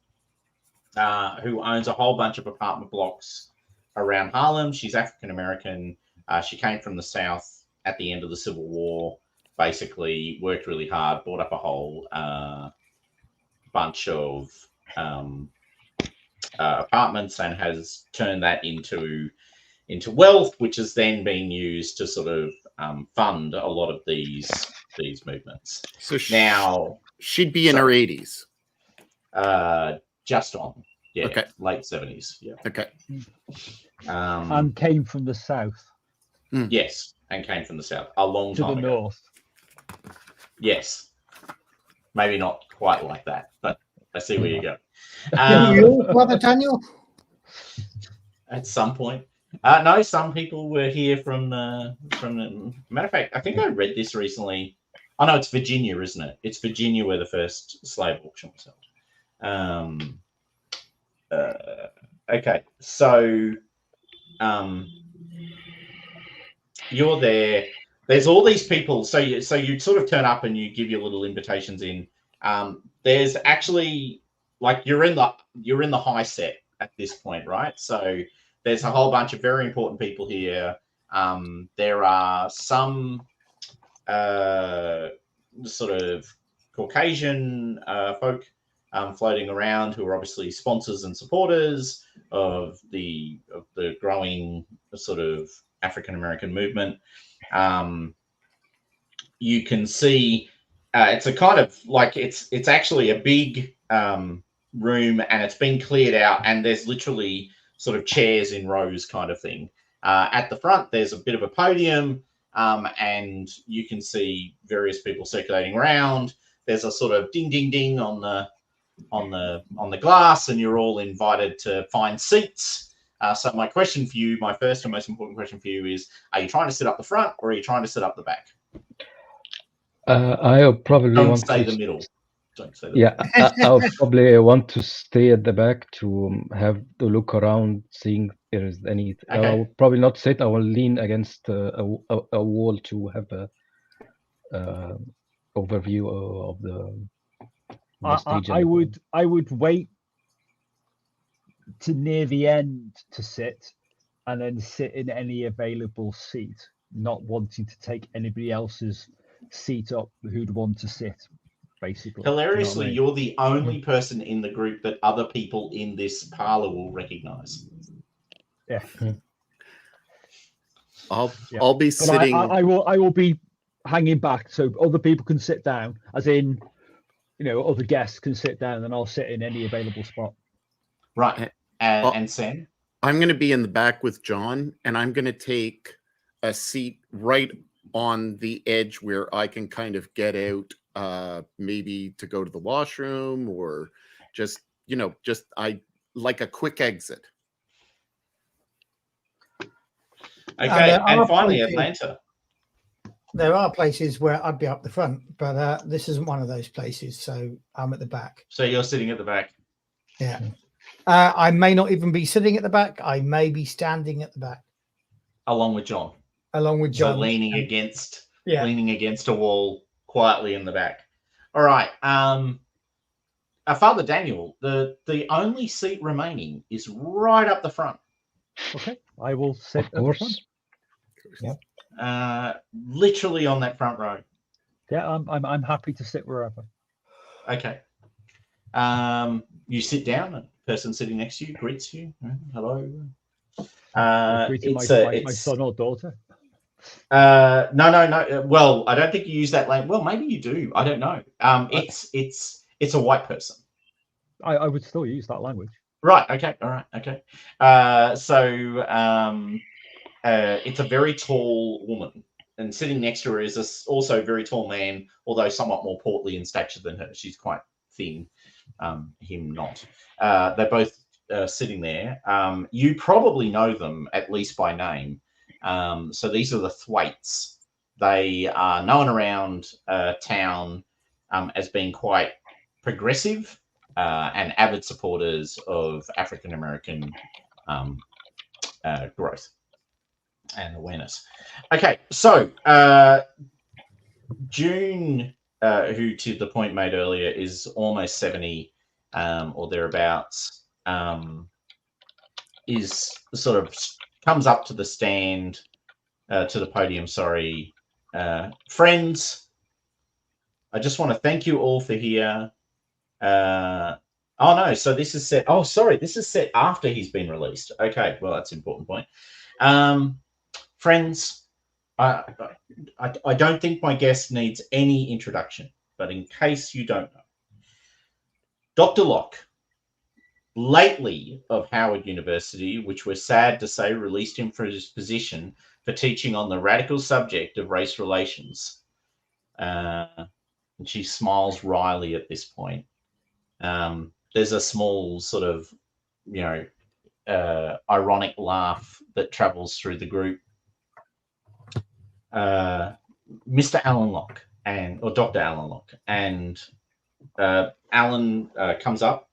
S1: who owns a whole bunch of apartment blocks around Harlem. She's African American. She came from the South at the end of the Civil War, basically worked really hard, bought up a whole bunch of apartments and has turned that into wealth, which has then been used to sort of fund a lot of these movements.
S5: So
S1: now
S5: she'd be in her 80s.
S1: Just on, yeah,
S5: okay.
S1: Late 70s, yeah.
S5: Okay.
S2: And came from the south.
S1: Yes, and came from the south a long
S2: to
S1: time
S2: the
S1: ago.
S2: north.
S1: Yes, maybe not quite like that, but I see where you go.
S3: New York, Brother Daniel?
S1: At some point. No, some people were here from matter of fact, I think I read this recently. Oh no, it's Virginia, isn't it? It's Virginia where the first slave auction was held. Okay, so you're there. There's all these people. So you sort of turn up and you give your little invitations in. There's actually, like, you're in the high set at this point, right? So there's a whole bunch of very important people here. There are some sort of Caucasian folk floating around who are obviously sponsors and supporters of the growing sort of African American movement. You can see it's a kind of like it's actually a big room, and it's been cleared out, and there's literally sort of chairs in rows kind of thing. At the front, there's a bit of a podium, and you can see various people circulating around. There's a sort of ding, ding, ding on the glass, and you're all invited to find seats. So my question for you, my first and most important question for you is, are you trying to sit up the front or are you trying to sit up the back?
S4: I probably
S1: Don't
S4: want
S1: say
S4: to
S1: the middle. Don't say the
S4: yeah, I'll probably want to stay at the back to have to look around, seeing if there is any.
S1: Okay.
S4: I will probably not sit. I will lean against a wall to have a overview of the stage.
S2: I would wait to near the end to sit, and then sit in any available seat, not wanting to take anybody else's seat up who'd want to sit. Basically,
S1: Hilariously,
S2: you know what
S1: you're the only person in the group that other people in this parlor will recognize.
S2: I mean? Yeah.
S5: I'll be
S2: But
S5: sitting.
S2: I will be hanging back so other people can sit down, as in, you know, other guests can sit down, and I'll sit in any available spot.
S1: Right. And Sam?
S5: I'm going to be in the back with John, and I'm going to take a seat right on the edge where I can kind of get out, maybe to go to the washroom, or just like a quick exit.
S1: Okay, and finally, Atlanta.
S3: there are places where I'd be up the front, but this isn't one of those places, so I'm at the back.
S1: So you're sitting at the back.
S3: Yeah. I may not even be sitting at the back. I may be standing at the back,
S1: Along with John.
S3: along with John.
S1: So leaning against a wall quietly in the back. All right. Father Daniel, the only seat remaining is right up the front.
S2: Okay, I will sit
S4: Of
S2: at the front.
S4: course. Yeah.
S1: Literally on that front row.
S2: Yeah, I'm happy to sit wherever.
S1: Okay. You sit down, and the person sitting next to you greets you. Hello.
S2: Greeting my son or daughter.
S1: No. Well, I don't think you use that language. Well, maybe you do. I don't know. It's a white person.
S2: I would still use that language.
S1: Right. Okay. All right. Okay. It's a very tall woman, and sitting next to her is also a very tall man, although somewhat more portly in stature than her. She's quite thin. Him not. They're both sitting there. You probably know them at least by name. So these are the Thwaites. They are known around town as being quite progressive and avid supporters of African American growth and awareness. Okay, so June, who to the point made earlier is almost 70 or thereabouts, is sort of comes up to the stand, to the podium, sorry. Friends, I just want to thank you all for here. Oh no, so this is set. Oh, sorry, this is set after he's been released. Okay, well, that's an important point. Friends, I don't think my guest needs any introduction, but in case you don't know, Dr. Locke, lately of Howard University, which we're sad to say released him from his position for teaching on the radical subject of race relations. And she smiles wryly at this point. There's a small sort of, ironic laugh that travels through the group. Mr. Alan Locke or Dr. Alan Locke, and Alan comes up.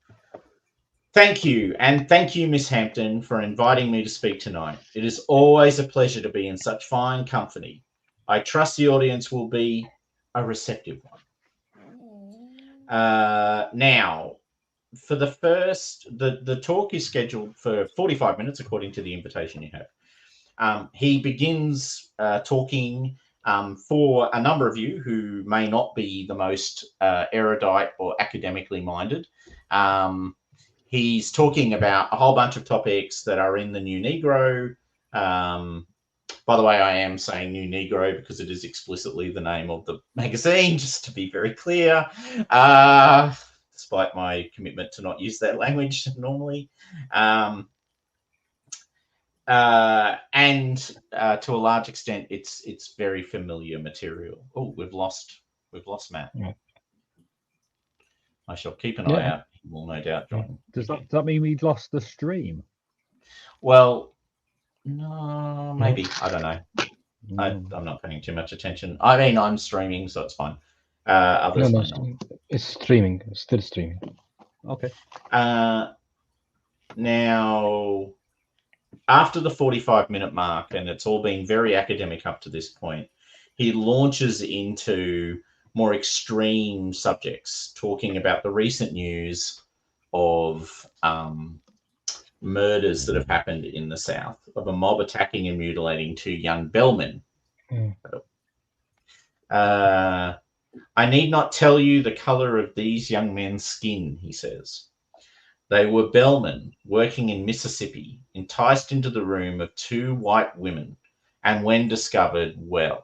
S1: Thank you, and thank you, Miss Hampton, for inviting me to speak tonight. It is always a pleasure to be in such fine company. I trust the audience will be a receptive one. Now, for the first, the talk is scheduled for 45 minutes, according to the invitation you have. He begins talking for a number of you who may not be the most erudite or academically minded. He's talking about a whole bunch of topics that are in the New Negro. By the way, I am saying New Negro because it is explicitly the name of the magazine, just to be very clear, despite my commitment to not use that language normally. And to a large extent, it's very familiar material. Oh, we've lost Matt.
S4: Yeah.
S1: I shall keep an eye out. He will no doubt join.
S2: Does that mean we lost the stream?
S1: Well, no, maybe. I don't know. I'm not paying too much attention. I mean, I'm streaming, so it's fine. Others
S4: No,
S1: may not.
S4: it's streaming, still streaming.
S2: Okay.
S1: Now, after the 45-minute mark, and it's all been very academic up to this point, he launches into more extreme subjects, talking about the recent news of murders that have happened in the South, of a mob attacking and mutilating 2 young bellmen. I need not tell you the color of these young men's skin, he says. They were bellmen working in Mississippi, enticed into the room of 2 white women, and when discovered, well,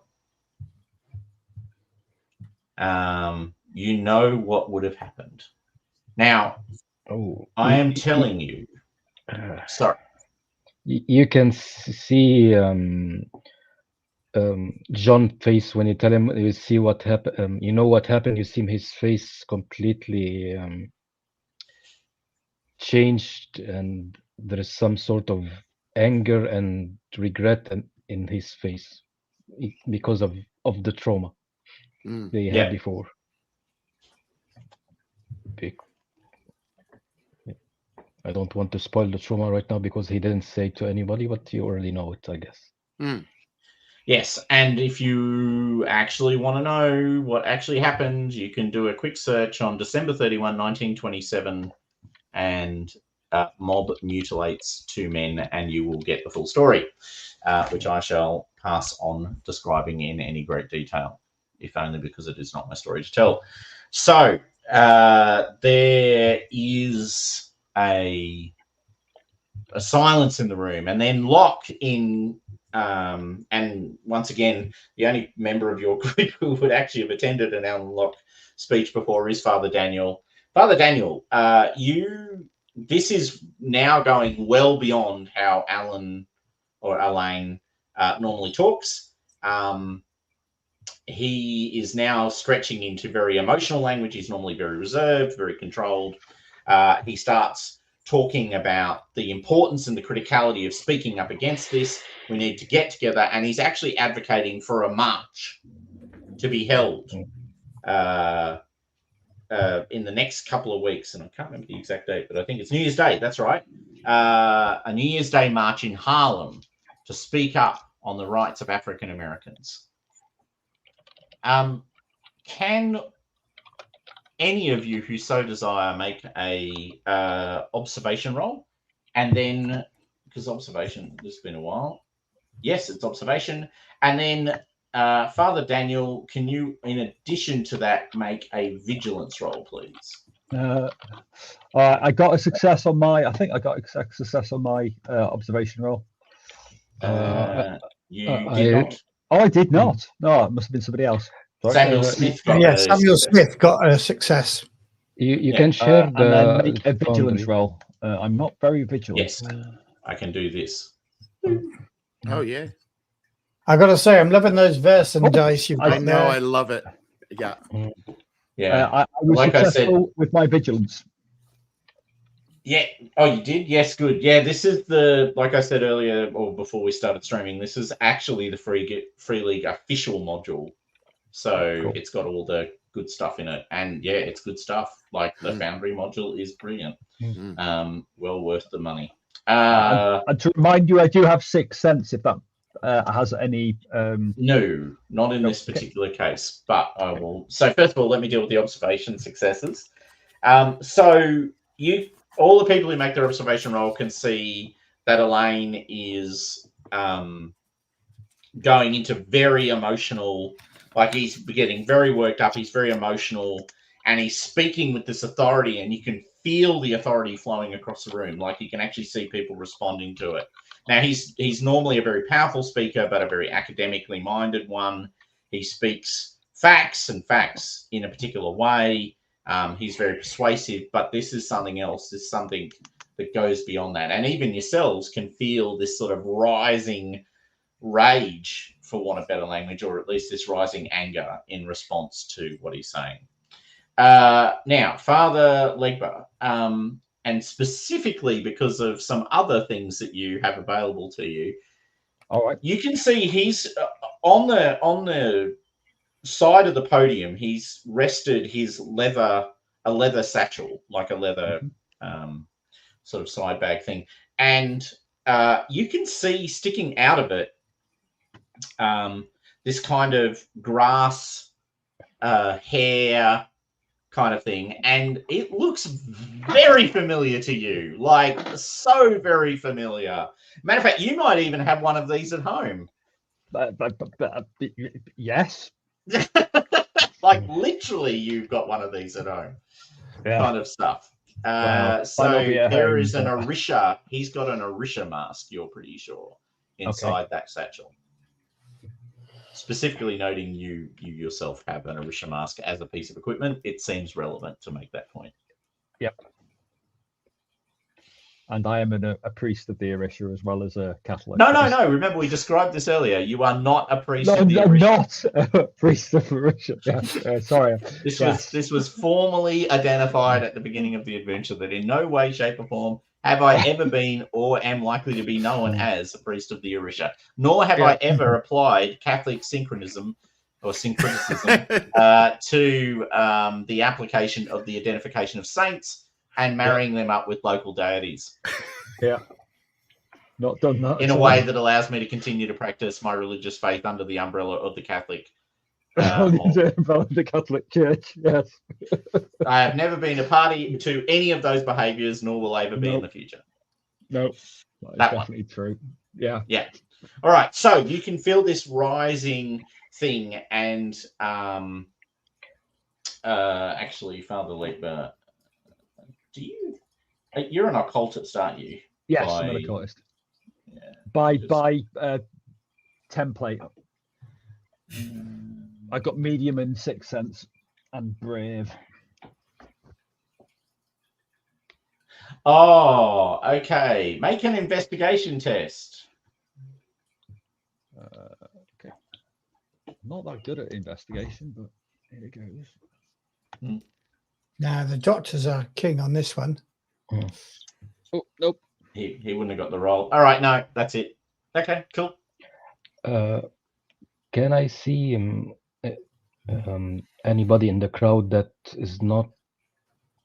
S1: you know what would have happened. Now, I am telling you, sorry.
S4: You can see John's face when you tell him, you see what happened. You know what happened. You see his face completely changed, and there is some sort of anger and regret in his face because of of the trauma they
S1: Yeah.
S4: had before. I don't want to spoil the trauma right now because he didn't say to anybody, but you already know it, I guess.
S1: Yes, and if you actually want to know what actually happened, you can do a quick search on December 31, 1927, and mob mutilates 2 men, and you will get the full story, which I shall pass on describing in any great detail, if only because it is not my story to tell. So there is a silence in the room, and then Locke in and once again, the only member of your group who would actually have attended an Alan Locke speech before is Father Daniel. Father Daniel, this is now going well beyond how Alan or Elaine normally talks. He is now stretching into very emotional language. He's normally very reserved, very controlled. He starts talking about the importance and the criticality of speaking up against this. We need to get together, and he's actually advocating for a march to be held in the next couple of weeks, and I can't remember the exact date, but I think it's New Year's Day. That's right. A New Year's Day march in Harlem to speak up on the rights of African Americans. Can any of you who so desire make a observation roll, and then because observation, it's been a while. Yes, it's observation, and then Father Daniel, can you, in addition to that, make a vigilance roll, please?
S2: I got a success on my. I think I got a success on my observation roll.
S1: You did not.
S2: Oh, I did not. No, it must have been somebody else. Sorry.
S1: Samuel Smith got
S3: Yeah,
S1: a
S3: Samuel
S1: success.
S3: Smith got a success.
S4: You can share
S2: and then make a vigilance
S4: boundary.
S2: roll. I'm not very vigilant.
S1: Yes, I can do this.
S5: Oh yeah,
S3: I got to say, I'm loving those Vaesen dice you've got
S5: I know,
S3: there.
S5: I love it. Yeah.
S1: Yeah.
S2: I was
S1: Like I
S2: successful with my vigilance.
S1: Yeah. Oh, you did? Yes, good. Yeah, this is the, like I said earlier, or before we started streaming, this is actually the Free League official module. So
S4: Cool.
S1: it's got all the good stuff in it. And yeah, it's good stuff. Like the Foundry module is brilliant. Well worth the money.
S2: And to remind you, I do have 6 cents if that has any.
S1: No, not in this particular case, but I will. So first of all, let me deal with the observation successes. So all the people who make their observation roll can see that Elaine is going into very emotional, like he's getting very worked up. He's very emotional, and he's speaking with this authority, and you can feel the authority flowing across the room. Like you can actually see people responding to it. Now, he's normally a very powerful speaker, but a very academically minded one. He speaks facts in a particular way. He's very persuasive, but this is something else. This is something that goes beyond that. And even yourselves can feel this sort of rising rage, for want of better language, or at least this rising anger in response to what he's saying. Now, Father Legba, and specifically because of some other things that you have available to you,
S2: All right.
S1: you can see he's on the side of the podium. He's rested his leather satchel, like a leather sort of side bag thing, and you can see sticking out of it this kind of grass hair kind of thing, and it looks very familiar to you, like so very familiar. Matter of fact, you might even have one of these at home.
S2: Yes.
S1: Like literally, you've got one of these at home, kind of stuff.
S2: Well,
S1: So
S2: I'll be at
S1: there
S2: home,
S1: is an
S2: but-
S1: Orisha. He's got an Orisha mask, you're pretty sure, inside that satchel. Specifically noting you yourself have an Orisha mask as a piece of equipment, it seems relevant to make that point.
S2: Yep. And I am a priest of the Orisha as well as a Catholic.
S1: No. Remember, we described this earlier. You are not a priest
S2: No,
S1: of the
S2: I'm
S1: Orisha.
S2: not a priest of Orisha. Yes. Sorry.
S1: This was formally identified at the beginning of the adventure that in no way, shape, or form have I ever been or am likely to be known as a priest of the Orisha, nor have I ever applied Catholic synchronism or syncretism to the application of the identification of saints and marrying them up with local deities.
S2: Yeah. Not done that
S1: in
S2: at
S1: a
S2: all.
S1: way that allows me to continue to practice my religious faith under the umbrella of the Catholic.
S2: The Catholic Church, yes.
S1: I have never been a party to any of those behaviours, nor will I ever be in the future.
S2: No, that's definitely true. Yeah.
S1: Yeah. All right. So you can feel this rising thing, and actually, Father Leaper, you're an occultist, aren't you?
S2: Yes, I'm an occultist. Yeah. By template. I got medium and sixth sense and brave.
S1: Oh, okay. Make an investigation test.
S2: Okay. Not that good at investigation, but here it goes.
S3: Now the doctors are king on this one.
S2: Oh, nope.
S1: He wouldn't have got the roll. All right, no, that's it. Okay, cool.
S4: Can I see anybody in the crowd that is not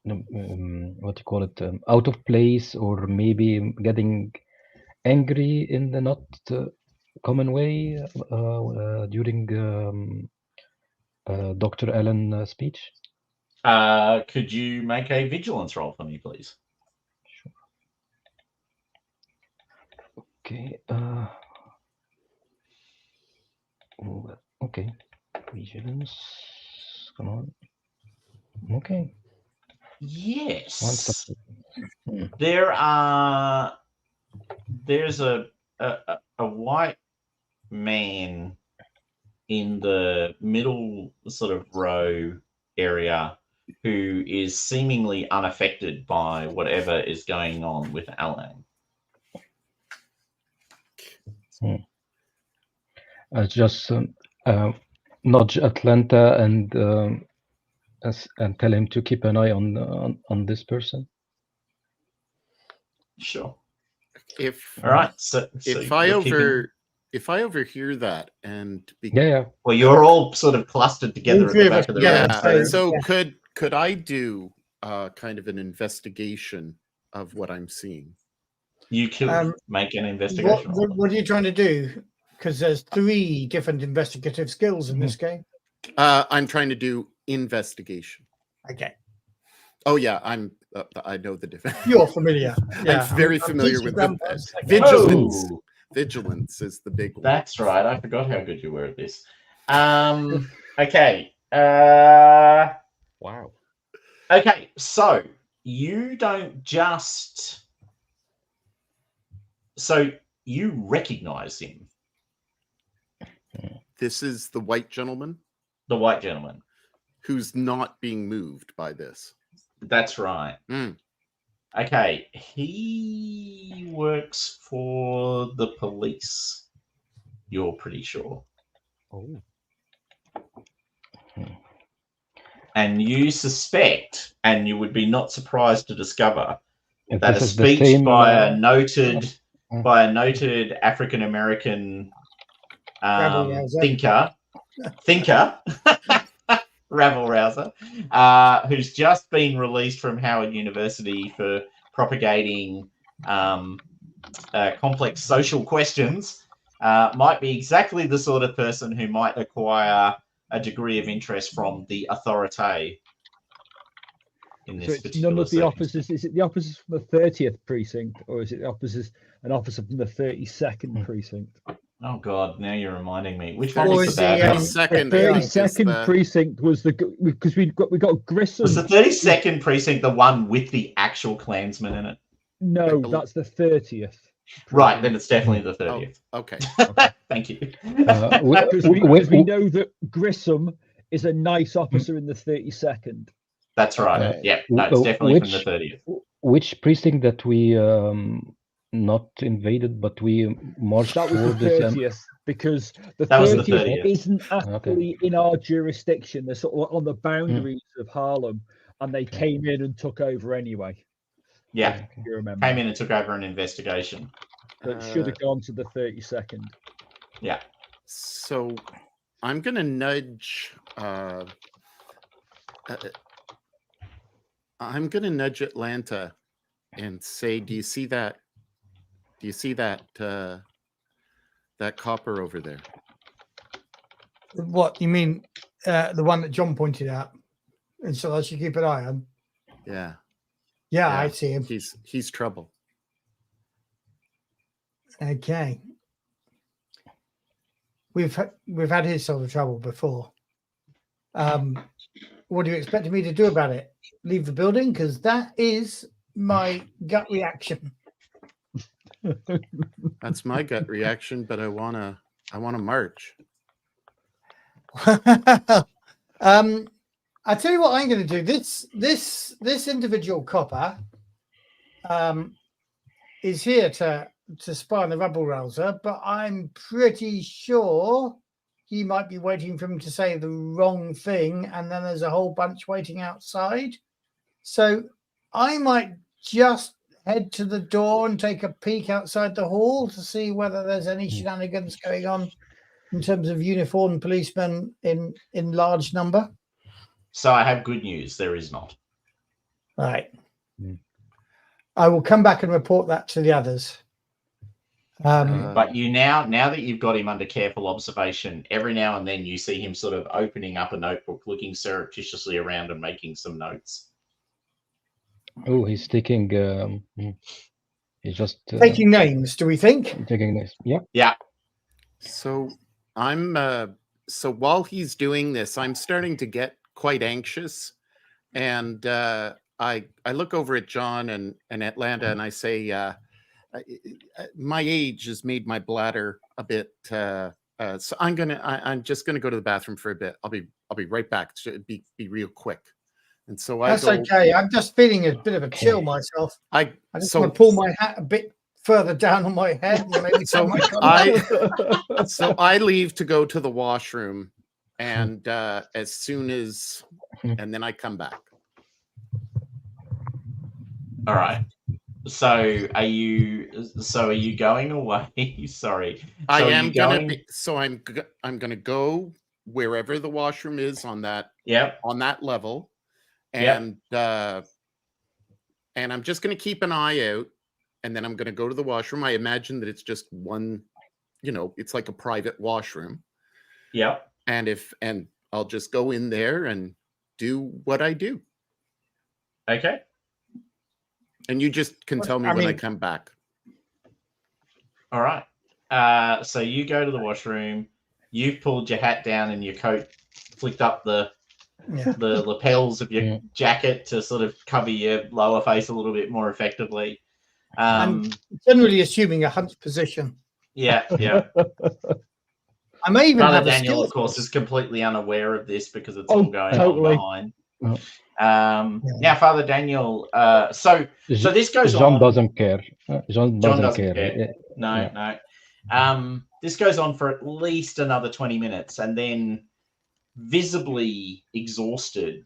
S4: what you call it, out of place, or maybe getting angry in the not common way during Dr. Allen's speech?
S1: Could you make a vigilance roll for me, please?
S4: Sure. Okay. Okay. Vigilance. Come on. Okay.
S1: Yes. There's a white man in the middle sort of row area who is seemingly unaffected by whatever is going on with Alan.
S4: Just nudge Atlanta and tell him to keep an eye on this person.
S1: Sure.
S5: All
S1: right.
S5: If I overhear that and
S1: well, you're all sort of clustered together at the back of the room.
S5: So could I do kind of an investigation of what I'm seeing?
S1: You could make an investigation.
S3: What are you trying to do? Because there's 3 different investigative skills in this game.
S5: I'm trying to do investigation.
S3: Okay.
S5: Oh yeah, I know the difference.
S3: You're familiar. Yeah.
S5: I'm very familiar with the vigilance. Oh. Vigilance is the big one.
S1: That's right. I forgot how good you were at this. Okay.
S2: Wow.
S1: Okay, so you don't just... So you recognize him.
S5: This is the white gentleman?
S1: The white gentleman.
S5: Who's not being moved by this.
S1: That's right. Okay, he works for the police. You're pretty sure.
S2: Oh.
S1: And you suspect, and you would be not surprised to discover, that a speech by a noted African American thinker, rabble rouser, who's just been released from Howard University for propagating complex social questions, might be exactly the sort of person who might acquire a degree of interest from the authority in this particular
S2: none of the officers. Is it the officers from the 30th precinct, or is it the officers, an officer from the 32nd precinct?
S1: Oh God! Now you're reminding me. Which one was the bad one?
S2: The 32nd precinct was because we got Grissom.
S1: Was the 32nd precinct the one with the actual Klansman in it?
S2: No, that's the 30th.
S1: Right, then it's definitely the 30th.
S5: Oh, okay.
S1: Thank you.
S2: Because we know that Grissom is a nice officer in the 32nd.
S1: That's right. Yeah, no, it's definitely from the 30th.
S4: Which precinct that we not invaded, but we marched?
S2: That was the 30th, because the
S1: 30th
S2: isn't actually in our jurisdiction. They're sort of on the boundaries of Harlem, and they came in and took over anyway.
S1: Yeah,
S2: you remember.
S1: Came in and took over an investigation.
S2: That should have gone to the 32nd.
S1: Yeah.
S5: So I'm gonna nudge. I'm gonna nudge Atlanta and say, "Do you see that? Do you see that that copper over there?"
S3: What you mean? The one that John pointed out, and so I should keep an eye on.
S5: Yeah,
S3: Yeah,
S5: yeah.
S3: I see him.
S5: He's trouble.
S3: Okay. We've had his sort of trouble before. What do you expect me to do about it? Leave the building? Because that is my gut reaction.
S5: That's my gut reaction, but I wanna march.
S3: I tell you what I'm going to do. This individual copper is here to spy on the rebel rouser, but I'm pretty sure he might be waiting for him to say the wrong thing, and then there's a whole bunch waiting outside. So I might just head to the door and take a peek outside the hall to see whether there's any shenanigans going on in terms of uniformed policemen in large number.
S1: So I have good news. There is not.
S3: Right. I will come back and report that to the others.
S1: But you now that you've got him under careful observation, every now and then you see him sort of opening up a notebook, looking surreptitiously around and making some notes.
S4: Oh, he's taking. He's just
S3: taking names. Do we think?
S4: Taking names. Yeah.
S1: Yeah.
S5: So I'm. So while he's doing this, I'm starting to get quite anxious, and I look over at John and Atlanta, and I say, my age has made my bladder a bit. So I'm just gonna go to the bathroom for a bit. I'll be right back. Be real quick. And so
S3: That's okay. I'm just feeling a bit of a chill myself. I just want to pull my hat a bit further down on my head. And maybe
S5: so I leave to go to the washroom, and as soon as, and then I come back.
S1: All right. So are you going away? Sorry.
S5: I am going. I'm gonna go wherever the washroom is on that.
S1: Yep.
S5: On that level, and and I'm just gonna keep an eye out, and then I'm gonna go to the washroom. I imagine that it's just one, it's like a private washroom.
S1: Yep.
S5: And I'll just go in there and do what I do.
S1: Okay.
S5: And you just can tell me when I come back.
S1: All right. So you go to the washroom. You've pulled your hat down and your coat, flicked up the lapels of your jacket to sort of cover your lower face a little bit more effectively.
S3: I'm generally assuming a hunched position.
S1: Yeah.
S3: I may even
S1: Brother
S3: have
S1: Daniel, of course, is completely unaware of this because it's all going
S2: totally.
S1: on behind. Now, Father Daniel, so this goes
S4: John
S1: on.
S4: Doesn't care. John doesn't care.
S1: No. This goes on for at least another 20 minutes, and then visibly exhausted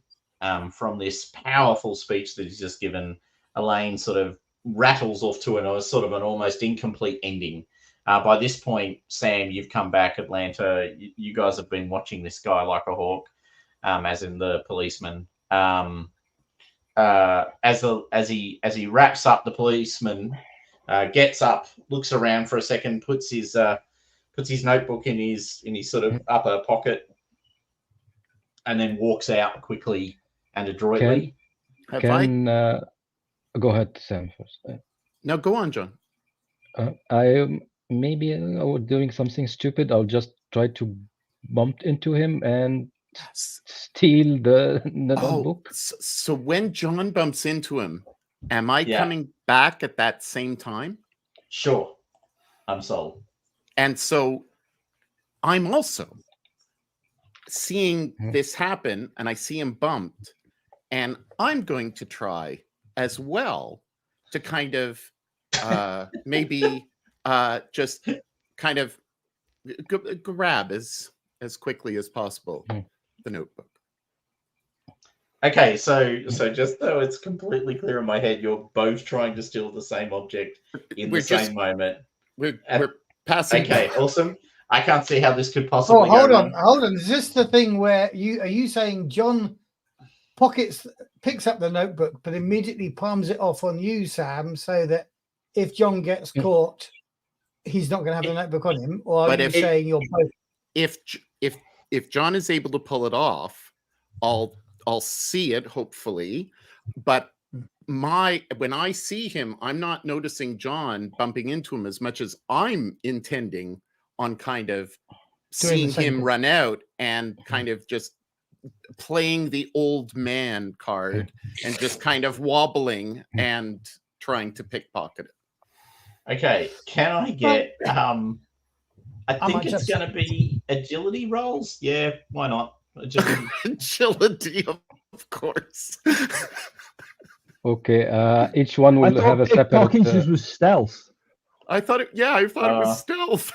S1: from this powerful speech that he's just given, Elaine sort of rattles off to an almost incomplete ending. By this point, Sam, you've come back. Atlanta, you guys have been watching this guy like a hawk, as in the policeman. As he wraps up, the policeman gets up, looks around for a second, puts his notebook in his sort of upper pocket, and then walks out quickly and adroitly.
S4: Go ahead, Sam, first.
S5: No, go on, John.
S4: Maybe doing something stupid. I'll just try to bump into him and steal the notebook.
S5: So when John bumps into him, am I coming back at that same time?
S1: Sure. I'm sold.
S5: And so I'm also seeing this happen, and I see him bumped, and I'm going to try as well to kind of maybe just kind of grab as quickly as possible the notebook.
S1: Okay, so just so it's completely clear in my head, you're both trying to steal the same object in the same moment.
S5: We're passing.
S1: Okay, awesome. I can't see how this could
S3: Oh,
S1: possibly go wrong.
S3: hold on. Is this the thing where are you saying John picks up the notebook, but immediately palms it off on you, Sam, so that if John gets caught, he's not going to have the notebook on him? Or are you saying you're both?
S5: If John is able to pull it off, I'll see it hopefully, but when I see him, I'm not noticing John bumping into him as much as I'm intending on kind of seeing him run out and kind of just playing the old man card and just kind of wobbling and trying to pickpocket it.
S1: Okay, can I get I think it's going to be agility rolls. Yeah, why not? Agility.
S5: Agility, of course.
S4: Okay, each one will have a separate.
S2: Parkinson's was stealth.
S5: I thought it was stealth.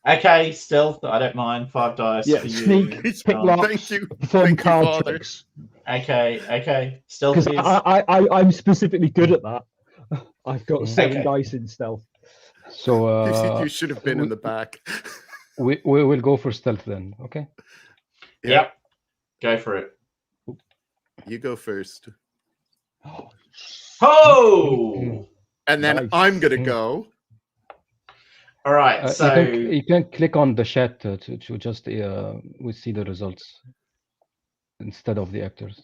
S1: Okay, stealth. I don't mind. 5 dice.
S2: Yeah,
S1: for
S2: sneak,
S1: you.
S2: pick locks,
S5: Thank you.
S2: perform card tricks.
S1: Okay. Stealth is.
S2: Because I'm specifically good at that. I've got 7 dice in stealth.
S4: So
S5: you should have been in the back.
S4: We will go for stealth then. Okay.
S1: Yep. Go for it.
S5: You go first.
S1: Oh!
S5: And then I'm gonna go.
S1: All right. So
S4: you can click on the chat to just we see the results instead of the actors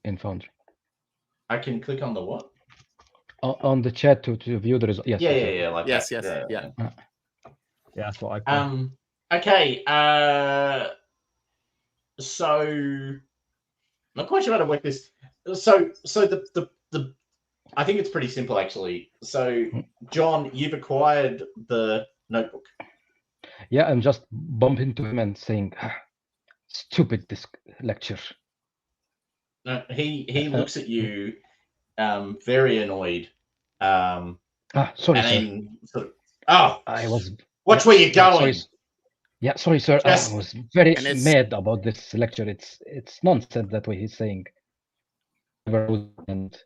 S4: in Foundry.
S1: I can click on the what?
S4: On the chat to view the results. Yes.
S1: Yeah. Like
S5: yes.
S1: that.
S5: Yeah.
S2: Yeah, that's what I.
S1: Okay. So not quite sure how to work this. So the I think it's pretty simple actually. So John, you've acquired the notebook.
S4: Yeah, I'm just bumping into him and saying, "Stupid this lecture."
S1: No, he looks at you, very annoyed.
S4: Sorry,
S1: and
S4: sir.
S1: then sort of,
S4: I was.
S1: Watch where you're going.
S4: Sorry, sir.
S1: Yes.
S4: I was very mad about this lecture. It's nonsense that way he's saying. And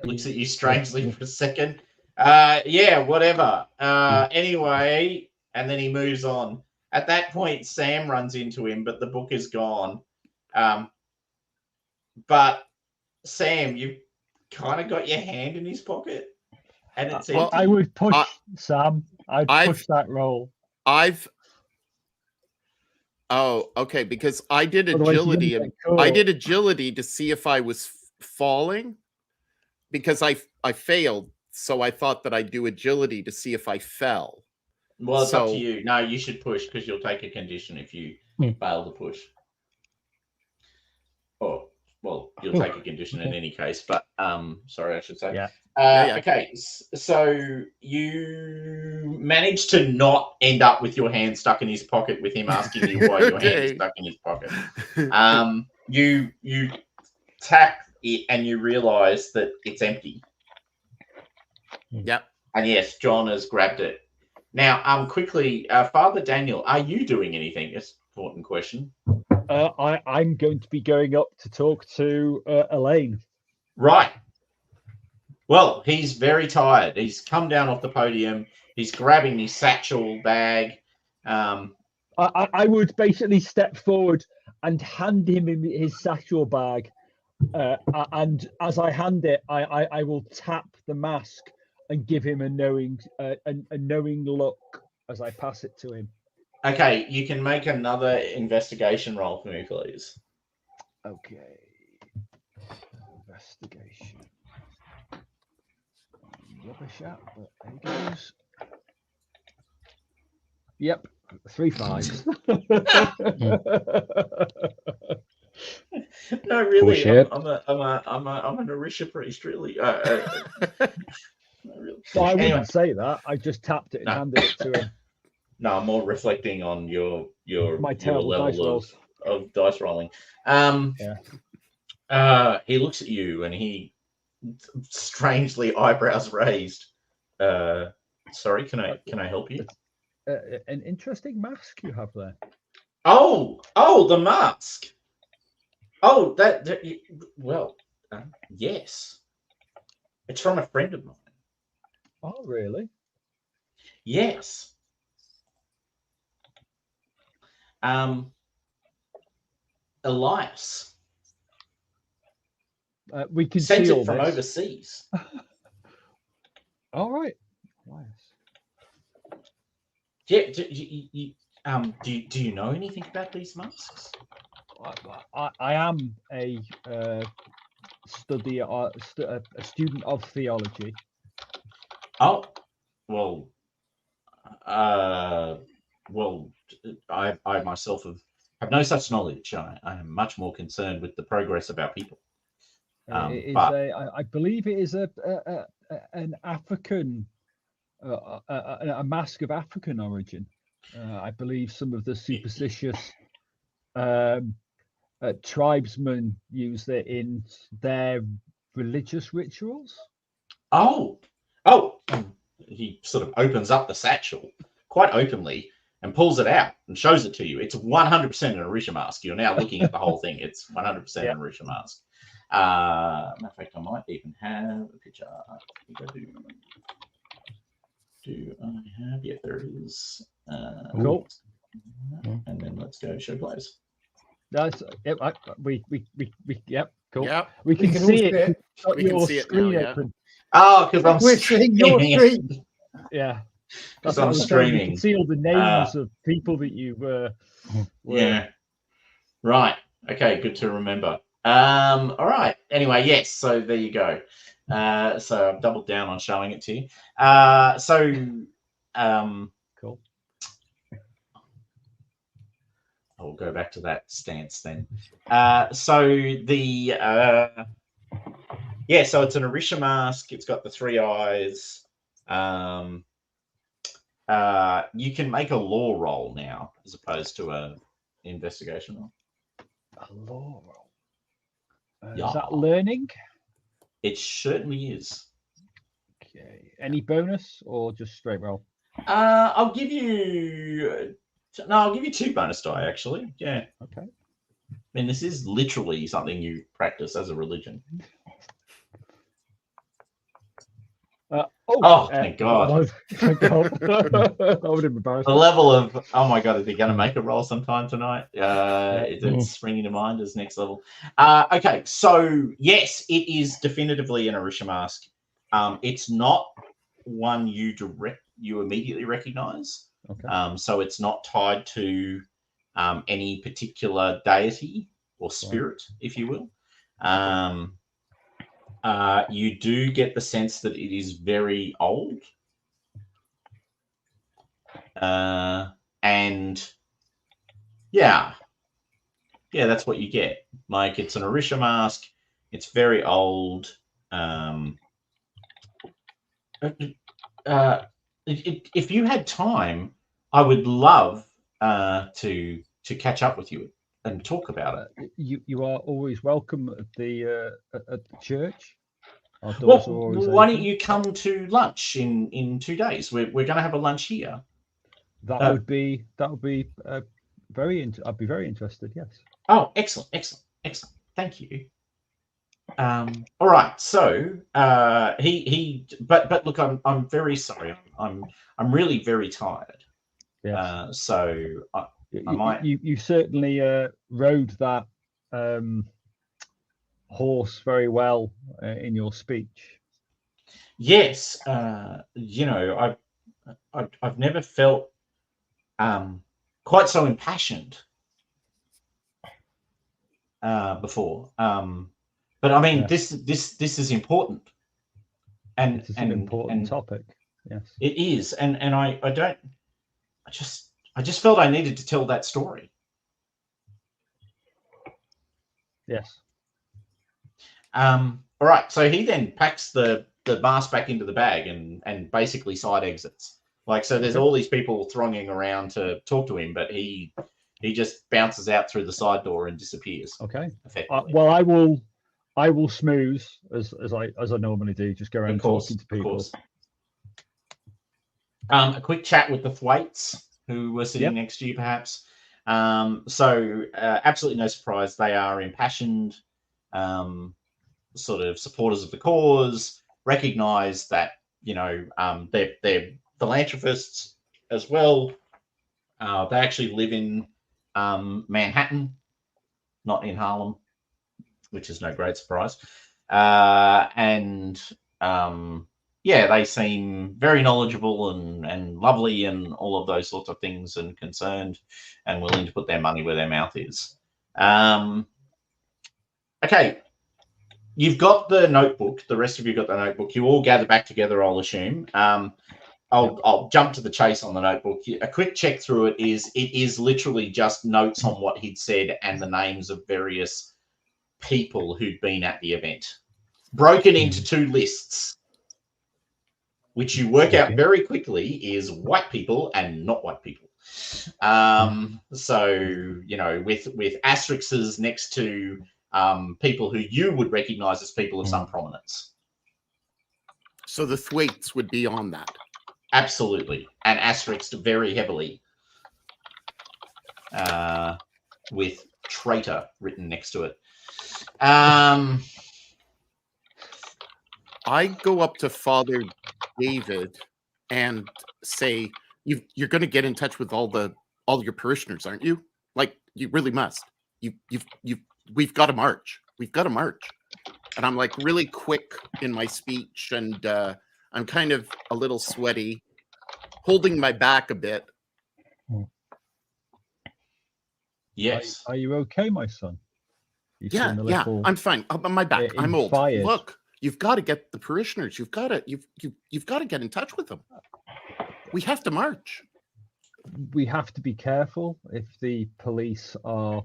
S1: looks at you strangely for a second. Yeah, whatever. Anyway, and then he moves on. At that point, Sam runs into him, but the book is gone. But Sam, you've kind of got your hand in his pocket, and it's empty.
S2: I would push Sam. I'd push that roll.
S5: Oh, okay. Because I did agility. I did agility to see if I was falling, because I failed. So I thought that I'd do agility to see if I fell.
S1: Well, it's up to you. No, you should push because you'll take a condition if you fail to push. Oh, well, you'll take a condition in any case. But sorry, I should say.
S2: Yeah.
S1: Okay, so you managed to not end up with your hand stuck in his pocket with him asking you why your hand is stuck in his pocket. You tap it and you realise that it's empty.
S5: Yep.
S1: And yes, John has grabbed it. Now, quickly, Father Daniel, are you doing anything? That's an important question.
S2: I'm going to be going up to talk to Elaine.
S1: Right. Well, he's very tired. He's come down off the podium. He's grabbing his satchel bag.
S2: I would basically step forward and hand him his satchel bag. And as I hand it, I will tap the mask and give him a knowing look as I pass it to him.
S1: Okay, you can make another investigation roll for me, please.
S2: Okay. Investigation. Rubbish at, but there he goes. Yep, 3 5s.
S1: No, really,
S4: Bullshit.
S1: I'm an Orisha priest, really. Really.
S2: So I wouldn't say that. I just tapped it and handed it to him.
S1: No, I'm more reflecting on your level of dice rolling. He looks at you and he strangely eyebrows raised. Sorry, can I help you?
S2: An interesting mask you have there.
S1: Oh, the mask. Oh, yes. It's from a friend of mine.
S2: Oh, really?
S1: Yes. Elias.
S2: We can
S1: Sent
S2: see all
S1: it from
S2: this.
S1: overseas.
S2: All right. Nice.
S1: Yeah. Do you know anything about these masks?
S2: I am a student of theology.
S1: Oh, well. I myself have no such knowledge. I am much more concerned with the progress of our people.
S2: I believe it is an African, a mask of African origin. I believe some of the superstitious tribesmen use it in their religious rituals.
S1: Oh, he sort of opens up the satchel quite openly and pulls it out and shows it to you. It's 100% an Orisha mask. You're now looking at the whole thing. It's 100% an Orisha mask. Matter of fact, I might even have a picture. Do I have? Yeah, there it is.
S2: Cool.
S1: And then let's go show plays.
S2: That's we yep, cool.
S5: Yep.
S2: We can see it.
S5: We can see it now, yeah.
S1: Oh, because
S3: We're seeing your screen.
S2: Yeah.
S1: Because
S2: what
S1: I'm
S2: I was saying.
S1: streaming.
S2: You can see all the names of people that you were.
S1: Yeah. Right. Okay. Good to remember. All right. Anyway, yes. So there you go. So I've doubled down on showing it to you.
S2: Cool.
S1: I'll go back to that stance then. So it's an Orisha mask. It's got the 3 eyes. You can make a law roll now as opposed to a investigation roll.
S2: A law roll.
S1: Yeah.
S2: Is that learning?
S1: It certainly is.
S2: Okay. Any bonus or just straight roll?
S1: I'll give you 2 bonus die actually. Yeah.
S2: Okay.
S1: I mean, this is literally something you practice as a religion. Thank God.
S2: Thank God. I would have embarrassed
S1: The
S2: me.
S1: level of, oh my God, are they going to make a roll sometime tonight? It's springing to mind as next level. Okay, so yes, it is definitively an Orisha mask. It's not one you immediately recognize.
S2: Okay.
S1: So it's not tied to any particular deity or spirit, if you will. You do get the sense that it is very old. And yeah, that's what you get. Like, it's an Orisha mask. It's very old. If you had time, I would love to catch up with you and talk about it.
S2: You are always welcome at the church.
S1: Well, why don't you come to lunch in 2 days? We're going to have a lunch here.
S2: That would be I'd be very interested. Yes.
S1: Oh, excellent. Thank you. All right. So but look, I'm very sorry. I'm really very tired.
S2: Yeah.
S1: So I might.
S2: You certainly rode that horse very well in your speech.
S1: Yes. I've never felt quite so impassioned before. But I mean, this is important, and
S2: it's an important topic. Yes,
S1: it is, and I just felt I needed to tell that story.
S2: Yes.
S1: All right. So he then packs the mask back into the bag and basically side exits. Like, so there's all these people thronging around to talk to him, but he just bounces out through the side door and disappears.
S2: Okay.
S1: Well,
S2: I will smooth as I normally do. Just go around talking to people.
S1: A quick chat with the Thwaites who were sitting next to you, perhaps. So absolutely no surprise. They are impassioned, sort of supporters of the cause. Recognise that they're philanthropists as well. They actually live in Manhattan, not in Harlem, which is no great surprise. And they seem very knowledgeable and lovely and all of those sorts of things, and concerned and willing to put their money where their mouth is. Okay. You've got the notebook. The rest of you got the notebook. You all gather back together, I'll assume. I'll jump to the chase on the notebook. A quick check through it is literally just notes on what he'd said and the names of various people who'd been at the event, broken into 2 lists, which you work out very quickly is white people and not white people. So, with asterisks next to people who you would recognize as people of some prominence.
S5: So the Thwaites would be on that.
S1: Absolutely. And asterisked very heavily with traitor written next to it.
S5: I go up to Father David and say, you're going to get in touch with all your parishioners, aren't you? Like, you really must. We've got to march. We've got to march. And I'm like really quick in my speech, and I'm kind of a little sweaty, holding my back a bit.
S1: Yes.
S2: Are you okay, my son?
S5: Yeah, I'm fine. My back. I'm old.
S2: Fired.
S5: Look, you've got to get the parishioners. You've got to get in touch with them. We have to march.
S2: We have to be careful if the police are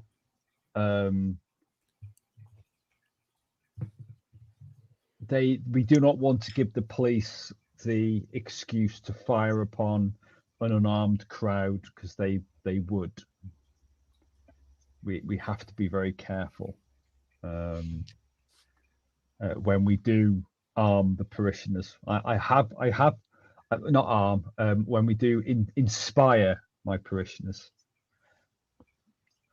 S2: we do not want to give the police the excuse to fire upon an unarmed crowd, because they would. We have to be very careful when we do arm the parishioners. I have not arm, when we do inspire my parishioners.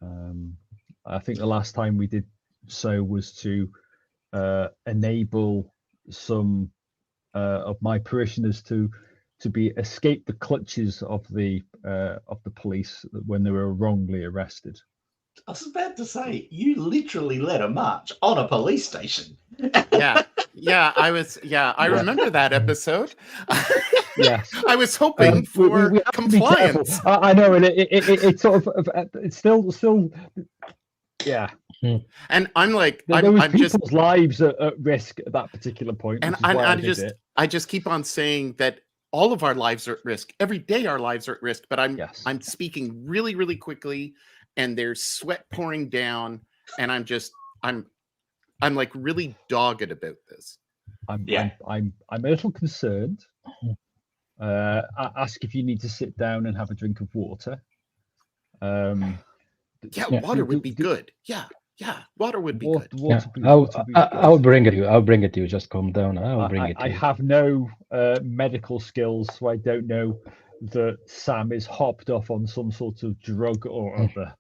S2: I think the last time we did so was to enable some of my parishioners to escape the clutches of the police when they were wrongly arrested.
S1: I was about to say, you literally led a march on a police station.
S5: I remember that episode.
S2: Yes,
S5: I was hoping for
S2: we have
S5: compliance.
S2: I know, and it's sort of it's still yeah.
S5: And I'm like,
S2: There was
S5: I'm
S2: people's
S5: just
S2: lives at risk at that particular point.
S5: and I just keep on saying that all of our lives are at risk. Every day our lives are at risk, but I'm speaking really, really quickly, and there's sweat pouring down, and I'm like really dogged about this.
S2: I'm a little concerned. I ask if you need to sit down and have a drink of water.
S5: Water would be good. Yeah, water would be good.
S4: I'll bring it to you. I'll bring it to you. Just calm down. I'll bring it to you.
S2: I have no medical skills, so I don't know that Sam is hopped off on some sort of drug or other.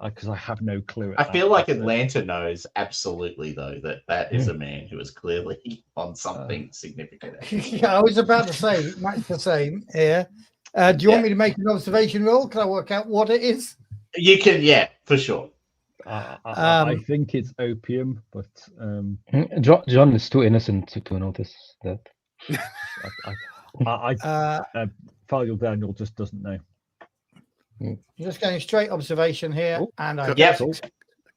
S2: Because I have no clue.
S1: I feel like Atlanta knows absolutely, though, that is a man who is clearly on something significant.
S3: Yeah, I was about to say much the same here. Do you want me to make an observation roll? Can I work out what it is?
S1: You can, for sure.
S2: I think it's opium, but
S4: John is too innocent to notice that.
S2: Father Daniel just doesn't know.
S3: I'm just going straight observation here, and I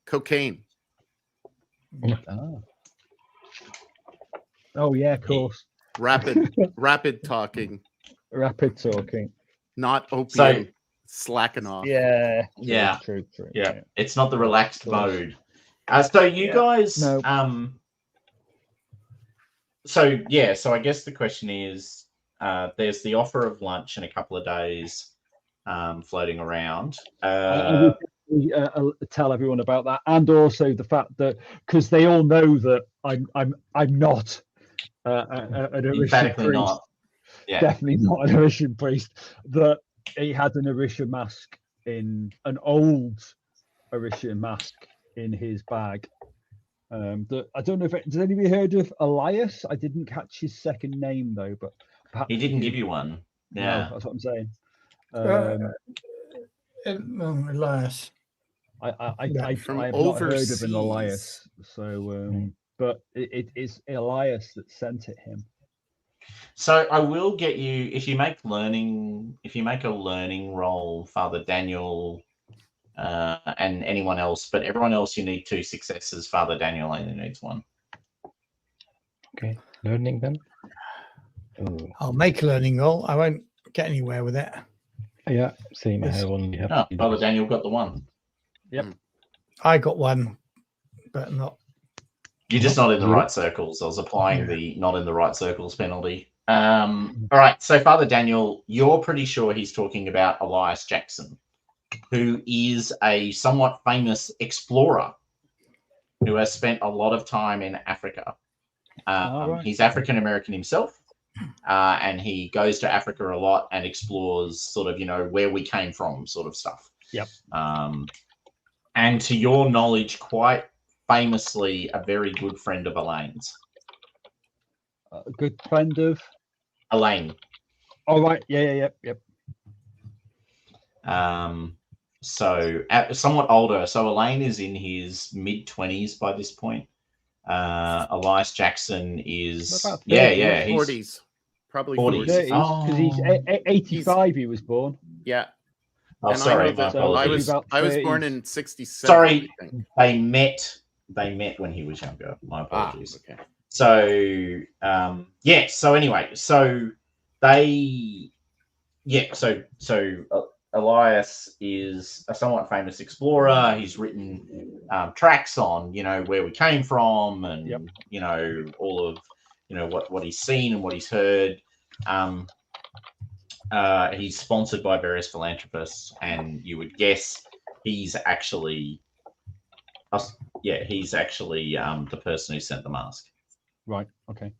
S5: cocaine.
S2: Oh yeah, of course.
S5: Rapid talking.
S2: Rapid talking.
S5: Not opium. Slacking off.
S2: Yeah.
S1: True. Yeah. It's not the relaxed mode. So you guys. So I guess the question is, there's the offer of lunch in a couple of days. Floating around.
S2: Tell everyone about that, and also the fact that because they all know that I'm not an Orisha priest.
S1: Not. Yeah.
S2: Definitely not an Orisha priest. That he had an Orisha mask an old Orisha mask in his bag. I don't know if does anybody heard of Elias? I didn't catch his second name though, but Perhaps
S1: He didn't give you one.
S2: No,
S1: Yeah.
S2: that's what I'm saying.
S3: Elias.
S2: I've
S5: From
S2: not heard of
S5: overseas.
S2: an Elias, so but it is Elias that sent it him.
S1: So I will get you if you make a learning roll, Father Daniel, and anyone else, but everyone else you need 2 successes. Father Daniel only needs 1.
S4: Okay, learning then. Oh,
S3: I'll make a learning roll. I won't get anywhere with it.
S4: yeah, same. I
S3: Yes.
S4: only have.
S1: Oh, Father Daniel got the 1.
S3: I got 1, but not.
S1: You're just not in the
S4: 0.
S1: right circles. I was applying the not in the right circles penalty. All right. So Father Daniel, you're pretty sure he's talking about Elias Jackson, who is a somewhat famous explorer who has spent a lot of time in Africa.
S2: Right.
S1: He's African American himself, and he goes to Africa a lot and explores sort of, where we came from sort of stuff.
S2: Yep.
S1: And to your knowledge, quite famously, a very good friend of Elaine's.
S2: A good friend of
S1: Elaine.
S2: Oh right, yep.
S1: So somewhat older. So Elaine is in his mid-20s by this point. Elias Jackson is
S2: About 30,
S1: he's
S5: 40s. Probably
S1: 40s.
S5: 40s.
S2: Because he's 85. He was born.
S5: Yeah.
S1: Oh,
S5: And
S1: sorry,
S5: I know
S1: my
S5: that
S1: apologies.
S5: I was born in 67.
S1: Sorry.
S5: I think.
S1: They met when he was younger. My apologies.
S5: Okay.
S1: So so anyway, so they Elias is a somewhat famous explorer. He's written tracks on where we came from and all of what he's seen and what he's heard. He's sponsored by various philanthropists, and you would guess he's actually the person who sent the mask.
S2: Right. Okay.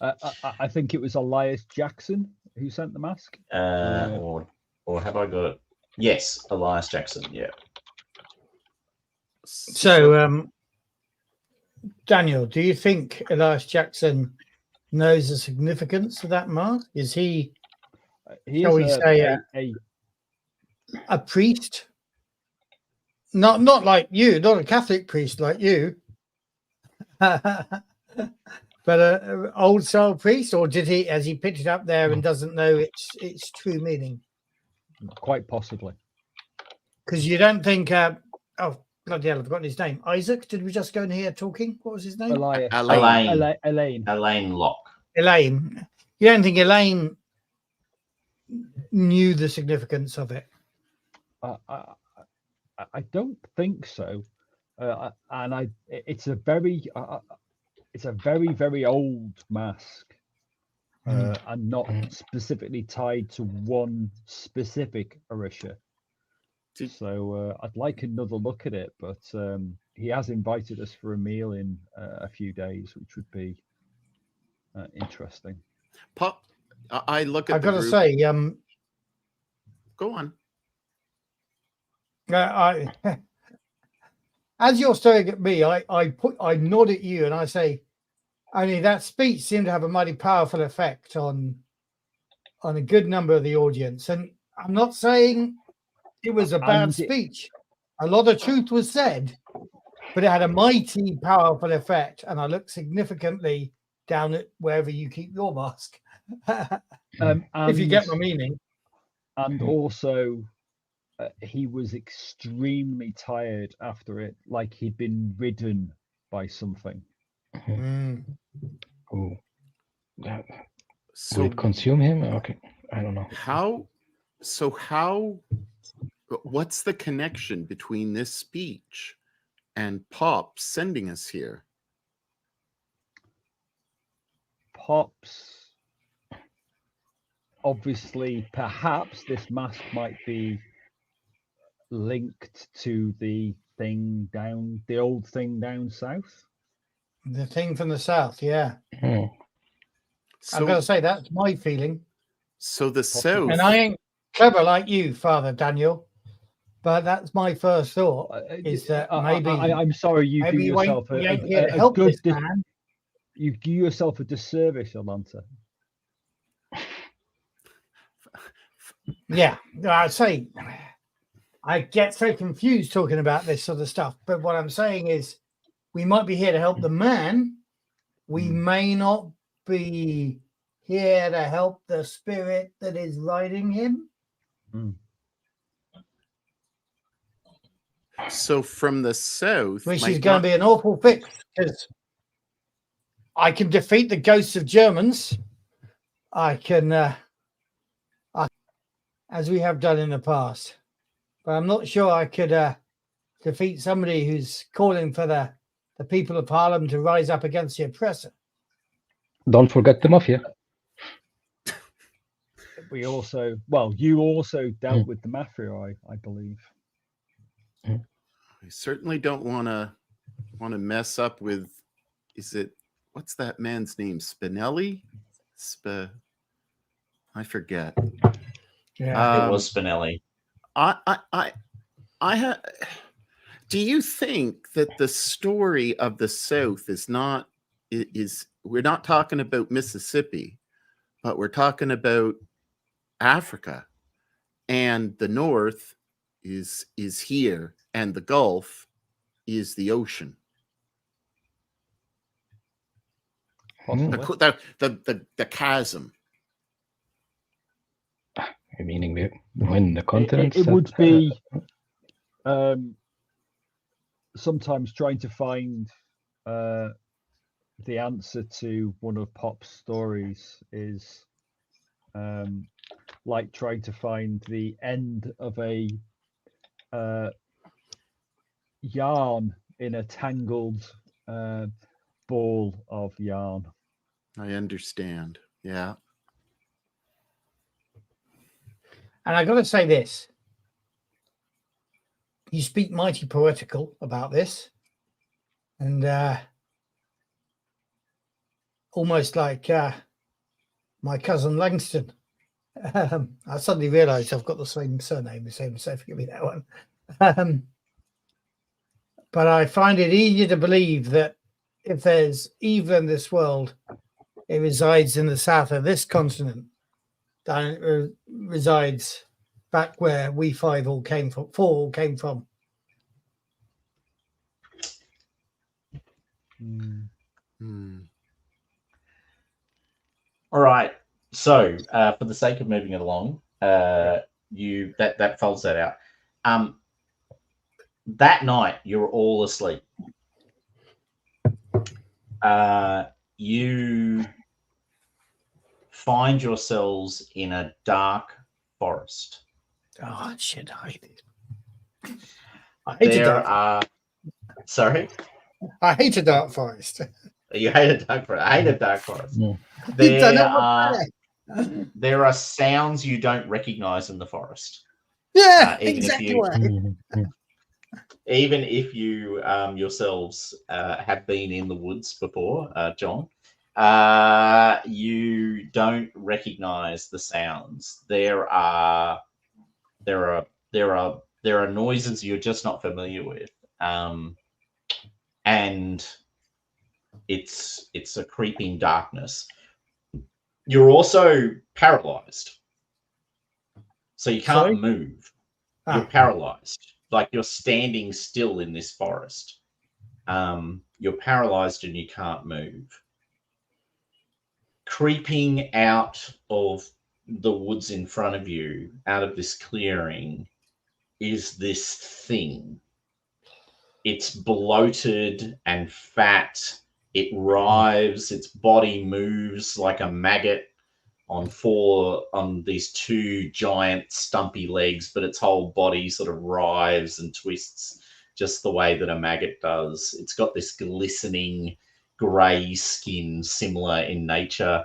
S2: I think it was Elias Jackson who sent the mask.
S1: Or have I got it? Yes, Elias Jackson. Yeah.
S3: So, Daniel, do you think Elias Jackson knows the significance of that mask? Is he, shall we say, a priest? Not like you, not a Catholic priest like you, but an old style priest, or has he picked it up there and doesn't know its true meaning?
S2: Quite possibly.
S3: Because you don't think, oh bloody hell, I've forgotten his name. Isaac? Did we just go in here talking? What was his name?
S2: Elias.
S1: Elaine Locke.
S3: Elaine. You don't think Elaine knew the significance of it?
S2: I don't think so. It's a very very old mask, and not specifically tied to one specific Orisha. So I'd like another look at it, but he has invited us for a meal in a few days, which would be interesting.
S5: I look at.
S3: I've got to say,
S5: go on.
S3: As you're staring at me, I nod at you and I say, only that speech seemed to have a mighty powerful effect on a good number of the audience. And I'm not saying it was a bad speech. A lot of truth was said, but it had a mighty powerful effect. And I looked significantly down at wherever you keep your mask. If you get my meaning.
S2: And also, he was extremely tired after it, like he'd been ridden by something.
S4: Oh, will it consume him? Okay, I don't know.
S5: What's the connection between this speech and Pop sending us here?
S2: Pop's obviously, perhaps this mask might be linked to the old thing down south.
S3: The thing from the south, yeah.
S4: Oh.
S3: I've got to say, that's my feeling.
S5: So the south.
S3: And I ain't clever like you, Father Daniel, but that's my first thought, is that maybe...
S2: I'm sorry, you do yourself a good... You do yourself a disservice, Alanta.
S3: Yeah, I'd say I get so confused talking about this sort of stuff. But what I'm saying is, we might be here to help the man. We may not be here to help the spirit that is riding him.
S5: So from the south,
S3: Which
S5: might
S3: is going
S5: not-
S3: to be an awful fix, because I can defeat the ghosts of Germans. I can, as we have done in the past. But I'm not sure I could defeat somebody who's calling for the people of Harlem to rise up against the oppressor.
S4: Don't forget the mafia.
S2: We also, well, you also dealt with the mafia, I believe.
S5: I certainly don't want to mess up with. Is it, what's that man's name? Spinelli? I forget.
S3: Yeah,
S1: It was Spinelli.
S5: Do you think that the story of the South is we're not talking about Mississippi, but we're talking about Africa, and the North is here, and the Gulf is the ocean. The chasm.
S4: Meaning when the continents.
S2: It would be sometimes trying to find the answer to one of Pop's stories is like trying to find the end of a yarn in a tangled ball of yarn.
S5: I understand. Yeah.
S3: and I got to say this. You speak mighty poetical about this, and almost like my cousin Langston. I suddenly realised I've got the same surname, so forgive me that one. But I find it easier to believe that if there's evil in this world, it resides in the south of this continent than it resides back where we four all came from.
S1: All right. So, for the sake of moving it along, you that folds that out. That night, you're all asleep. You find yourselves in a dark forest.
S3: Oh shit! I hate it. I hate
S1: Sorry,
S3: I hate a dark forest.
S1: you hate a dark forest. I hate a dark forest.
S4: Yeah.
S1: There are sounds you don't recognize in the forest.
S3: Yeah,
S1: even
S3: exactly.
S1: Even if you yourselves have been in the woods before, John, you don't recognize the sounds. There are noises you're just not familiar with, and it's a creeping darkness. You're also paralyzed, so you can't move. You're paralyzed, like you're standing still in this forest. You're paralyzed and you can't move. Creeping out of the woods in front of you, out of this clearing, is this thing. It's bloated and fat. It writhes. Its body moves like a maggot on these two giant stumpy legs, but its whole body sort of writhes and twists just the way that a maggot does. It's got this glistening grey skin, similar in nature.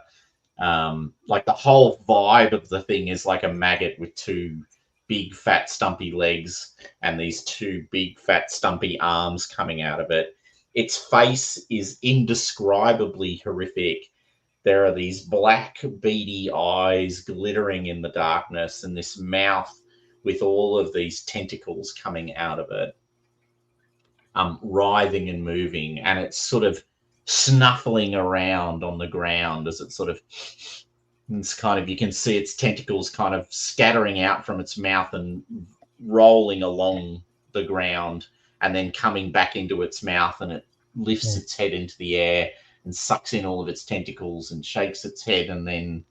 S1: Like the whole vibe of the thing is like a maggot with two big fat stumpy legs and these two big fat stumpy arms coming out of it. Its face is indescribably horrific. There are these black beady eyes glittering in the darkness and this mouth with all of these tentacles coming out of it, writhing and moving, and it's sort of snuffling around on the ground as it sort of It's kind of, you can see its tentacles kind of scattering out from its mouth and rolling along the ground and then coming back into its mouth, and it lifts its head into the air and sucks in all of its tentacles and shakes its head and then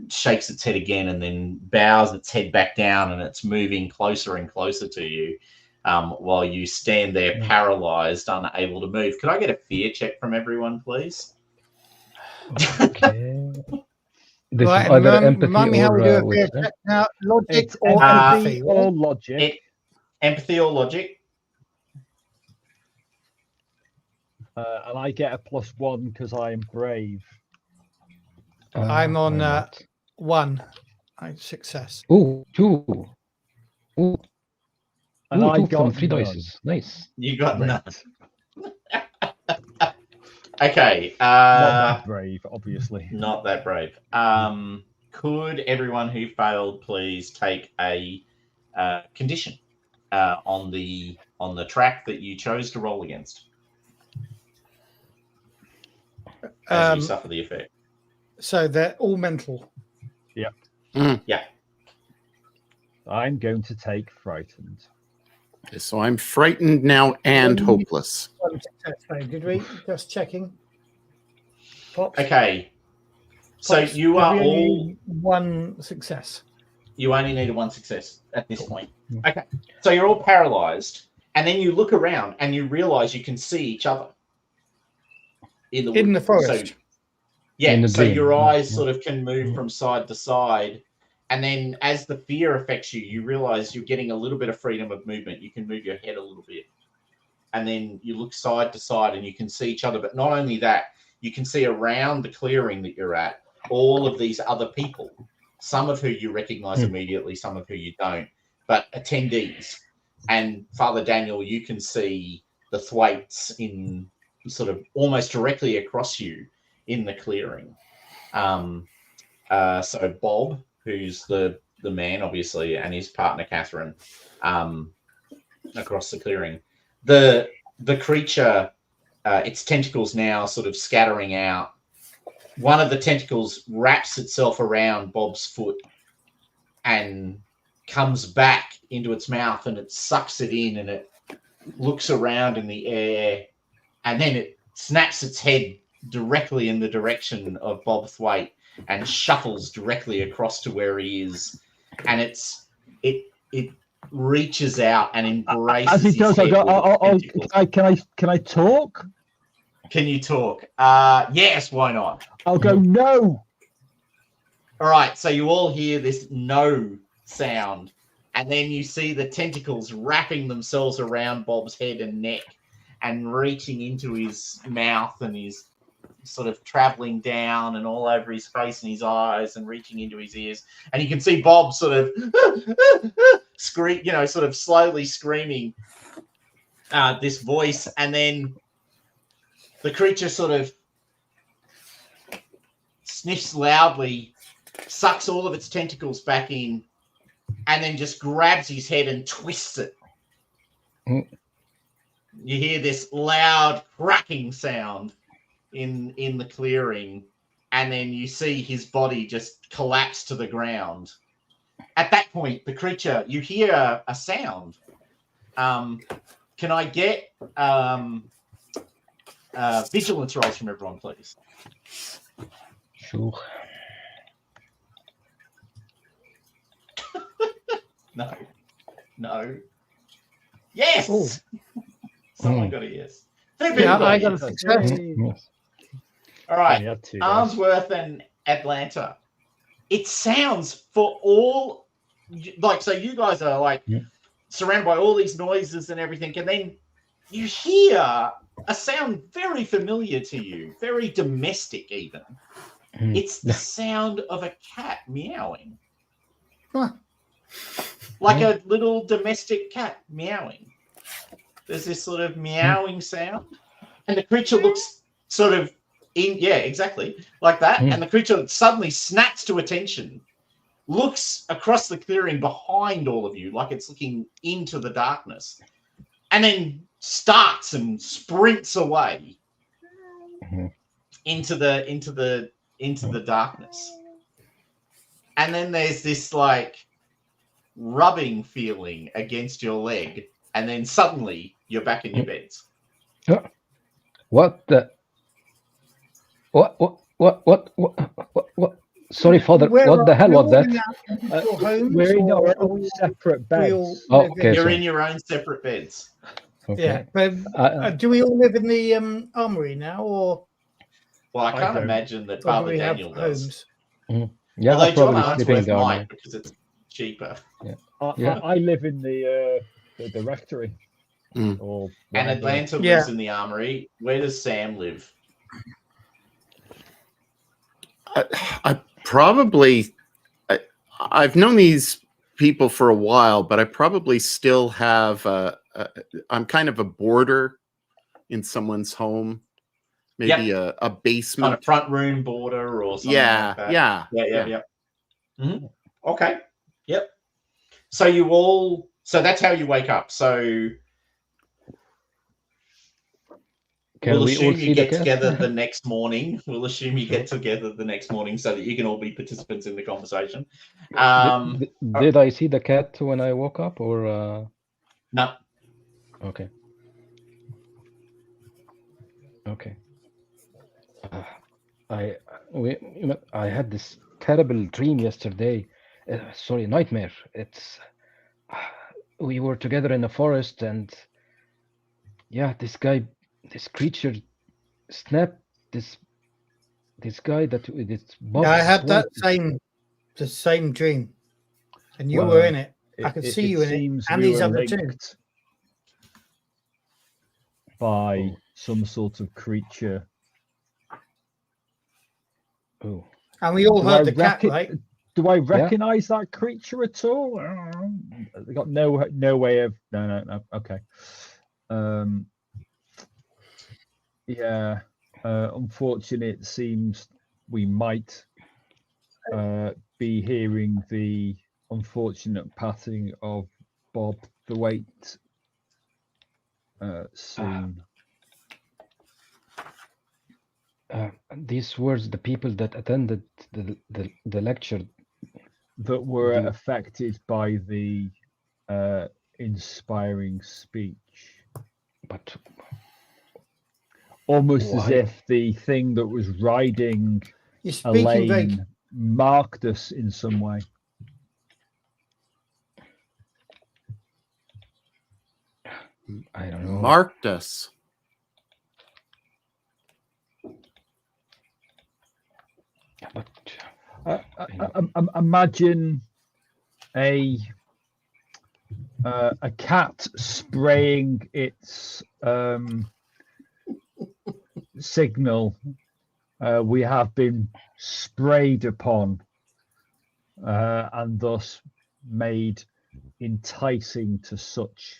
S1: shakes its head again and then bows its head back down, and it's moving closer and closer to you while you stand there paralyzed, unable to move. Could I get a fear check from everyone, please?
S4: Okay. This
S3: Right,
S4: is either
S3: remind
S4: empathy
S3: me how we
S4: or
S3: do a
S4: wisdom.
S3: fear check now. Logic
S2: It's
S3: or empathy?
S2: or
S3: right?
S2: logic.
S1: Empathy or logic?
S2: And I get a +1 because I am brave.
S3: I'm on
S4: I'm not.
S3: 1. Success.
S4: Ooh, 2. Ooh,
S2: And I
S4: 2
S2: got
S4: from 3
S2: none.
S4: dice. Nice.
S1: You got
S2: Great.
S1: none. Okay.
S2: Not that brave, obviously.
S1: Not that brave. Could everyone who failed please take a condition on the track that you chose to roll against, as you suffer the effect?
S3: So they're all mental.
S2: Yep.
S1: Yeah.
S2: I'm going to take frightened.
S5: So I'm frightened now and hopeless.
S3: 1 success, though. Did we? Just checking. Pops?
S1: Okay. So
S3: Pops,
S1: you
S3: did
S1: are
S3: we only
S1: all.
S3: need 1 success.
S1: You only needed 1 success at this point. Okay. So you're all paralyzed, and then you look around and you realize you can see each other in the
S3: In the
S1: woods.
S3: forest.
S1: So, yeah.
S4: In the
S1: So
S4: dream.
S1: your eyes
S4: Yeah.
S1: sort of can move from side to side. And then as the fear affects you, you realize you're getting a little bit of freedom of movement. You can move your head a little bit. And then you look side to side and you can see each other. But not only that, you can see around the clearing that you're at all of these other people, some of who you recognize immediately, some of who you don't, but attendees. And Father Daniel, you can see the Thwaites in sort of almost directly across you in the clearing. So Bob, who's the man, obviously, and his partner, Catherine, across the clearing. The creature, its tentacles now sort of scattering out. One of the tentacles wraps itself around Bob's foot and comes back into its mouth, and it sucks it in, and it looks around in the air, and then it snaps its head directly in the direction of Bob Thwaite and shuffles directly across to where he is, and it reaches out and embraces.
S2: As he does,
S1: his head
S2: can I talk?
S1: Can you talk? Yes, why not?
S2: I'll go no.
S1: All right, so you all hear this no sound, and then you see the tentacles wrapping themselves around Bob's head and neck and reaching into his mouth, and he's sort of traveling down and all over his face and his eyes and reaching into his ears. And you can see Bob sort of scream, sort of slowly screaming this voice, and then the creature sort of sniffs loudly, sucks all of its tentacles back in, and then just grabs his head and twists it. You hear this loud cracking sound in the clearing, and then you see his body just collapse to the ground. At that point, the creature, you hear a sound. Can I get vigilance rolls from everyone, please?
S4: Sure.
S1: No. Yes.
S3: Ooh.
S1: Someone got a yes.
S3: Yeah, I got a success.
S4: Yes.
S1: All right.
S2: Only had 2 dice.
S1: Armsworth and Atlanta. It sounds for all so you guys are like surrounded by all these noises and everything, and then you hear a sound very familiar to you, very domestic even. It's the sound of a cat meowing.
S3: Huh.
S1: Like a little domestic cat meowing. There's this sort of meowing sound, and the creature looks sort of exactly like that. And the creature suddenly snaps to attention, looks across the clearing behind all of you, like it's looking into the darkness, and then starts and sprints away into the darkness. and then there's this like rubbing feeling against your leg, and then suddenly you're back in your beds.
S4: What the? What? Sorry, Father.
S3: Where
S4: What the
S3: are
S4: hell
S3: we
S4: was
S3: all
S4: that?
S3: in our individual homes,
S2: We're in
S3: or
S2: our
S3: are
S2: own separate
S3: we all
S2: beds.
S4: Oh,
S3: live
S4: okay.
S1: You're
S4: sorry.
S1: in your own separate beds.
S4: Okay.
S3: Yeah, but do we all live in the armory now, or
S1: Well, I can't
S2: don't.
S1: imagine that
S3: do
S1: Father
S3: we have
S1: Daniel does.
S3: homes?
S4: Yeah,
S1: Although
S4: I
S1: John
S4: probably sleeping in
S1: Arnsworth
S4: the army.
S1: might, because it's cheaper.
S4: Yeah.
S2: I live in the rectory.
S5: Mm.
S2: Or
S1: And
S2: whatever.
S1: Atlanta
S3: Yeah.
S1: lives in the armory. Where does Sam live?
S5: I probably, I've known these people for a while, but I probably still have, I'm kind of a boarder in someone's home, maybe a
S1: On a
S5: basement.
S1: front room border or something
S5: Yeah,
S1: like that.
S5: yeah.
S1: Yeah. Mm-hmm. Okay. Yep. So that's how you wake up. So
S4: Can
S1: we'll
S4: we all
S1: assume
S4: see
S1: you
S4: the
S1: get
S4: cat?
S1: together the next morning. We'll assume you get together the next morning so that you can all be participants in the conversation.
S4: Did I see the cat when I woke up, or?
S1: No.
S4: Okay. I had this terrible dream yesterday. Sorry, nightmare. It's we were together in the forest, and yeah, this creature snapped this guy this Bob.
S3: I had
S4: Swan-
S3: the same dream, and you
S2: Well,
S3: were in it. I could see you in it,
S2: seems
S3: and
S2: we
S3: these
S2: were
S3: other two.
S2: linked by
S4: Oh.
S2: some sort of creature.
S4: Oh,
S3: And we all
S2: Do
S3: heard
S2: I
S3: the cat,
S2: recog-
S3: right?
S2: Do I recognize that creature at all? I got no way of no. Okay. Yeah. Unfortunately, it seems we might be hearing the unfortunate passing of Bob the Wait soon.
S4: these words, the people that attended the lecture,
S2: That were
S4: The-
S2: affected by the inspiring speech.
S4: but
S2: Almost as
S4: Why?
S2: if the thing that was riding
S3: You're speaking very.
S2: Elaine marked us in some way.
S4: I don't know.
S5: Marked us.
S4: But
S2: Imagine a cat spraying its signal. We have been sprayed upon, and thus made enticing to such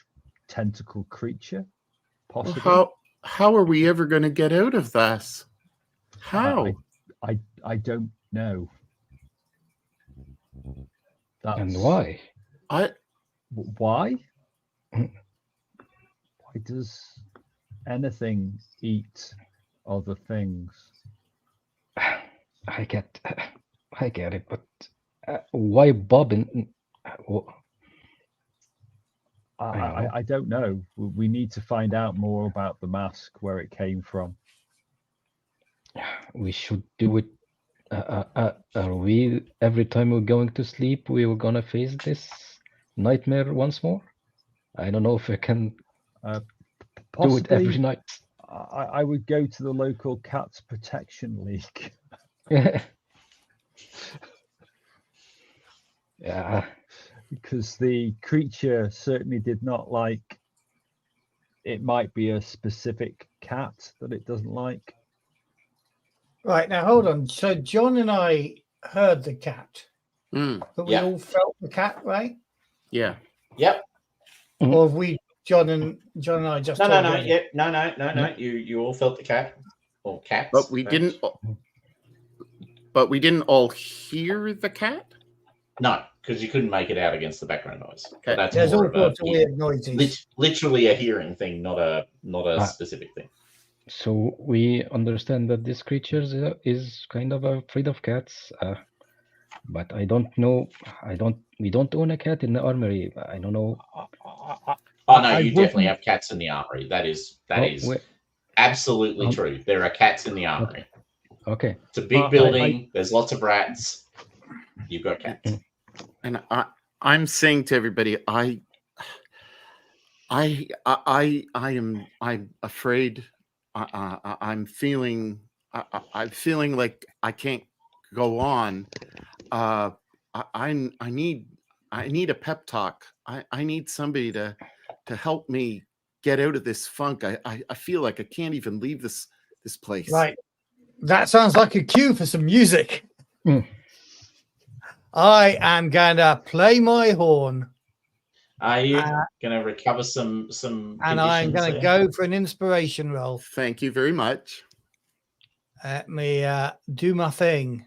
S2: tentacle creature. Possibly.
S5: How are we ever going to get out of this? How?
S2: I don't know.
S4: and why?
S2: Why? Why does anything eat other things?
S4: I get it, but why Bob?
S2: I don't know. We need to find out more about the mask, where it came from.
S4: We should do it. Are we every time we're going to sleep, we were gonna face this nightmare once more? I don't know if I can do it every
S2: Possibly,
S4: night.
S2: I would go to the local Cats Protection League.
S4: Yeah.
S2: Because the creature certainly did not like. It might be a specific cat that it doesn't like.
S3: Right, now hold on. So John and I heard the cat, but we all felt the cat, right?
S5: Yeah.
S1: Yep.
S3: Or have we, John and I, just
S1: No.
S3: told you?
S1: Yep. No. You all felt the cat or cats,
S5: But we
S1: perhaps.
S5: didn't. But we didn't all hear the cat.
S1: No, because you couldn't make it out against the background noise.
S5: Okay.
S1: But that's
S3: There's
S1: more
S3: all
S1: of a
S3: sorts of weird noises.
S1: literally a hearing thing, not a specific thing.
S4: So we understand that this creature is kind of afraid of cats. but I don't know. We don't own a cat in the armory. I don't know.
S1: Oh no,
S2: I
S1: you definitely
S2: wouldn't-
S1: have cats in the armory. That is
S4: where-
S1: absolutely true. There are cats in the armory.
S4: Okay.
S1: It's a big building. There's lots of rats. You've got cats.
S5: And I'm saying to everybody, I'm afraid. I'm feeling like I can't go on. I need a pep talk. I need somebody to help me get out of this funk. I feel like I can't even leave this place.
S3: Right. That sounds like a cue for some music.
S4: Mm.
S3: I am gonna play my horn.
S1: Are you going to recover some
S3: And I'm going to
S1: there?
S3: go for an inspiration roll.
S5: Thank you very much.
S3: Let me do my thing.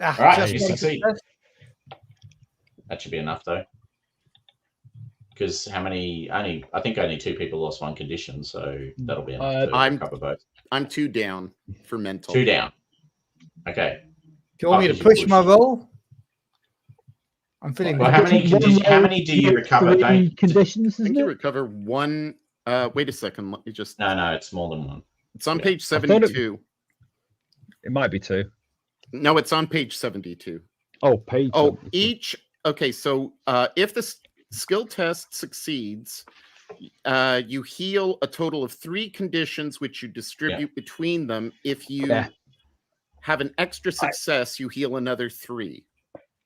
S1: All right,
S3: just
S1: you
S3: one
S1: succeed.
S3: success.
S1: That should be enough though. Because how many? I think only 2 people lost 1 condition, so that'll be enough to recover both.
S5: I'm 2 down for mental.
S1: 2 down. Okay.
S3: Do you want me to push my roll? I'm feeling.
S1: Well, how many do you recover?
S2: 3 conditions,
S5: I think
S2: isn't
S5: you
S2: it?
S5: recover 1. Wait a second. Let me just.
S1: No, it's more than 1.
S5: It's on
S1: Yeah.
S5: page
S2: I thought
S5: 72.
S2: It might be 2.
S5: No, it's on page 72.
S2: Oh, page.
S5: Oh,
S2: 72.
S5: each. Okay, so if the skill test succeeds, you heal a total of 3 conditions, which you distribute between them. If you have an extra success, you heal another 3.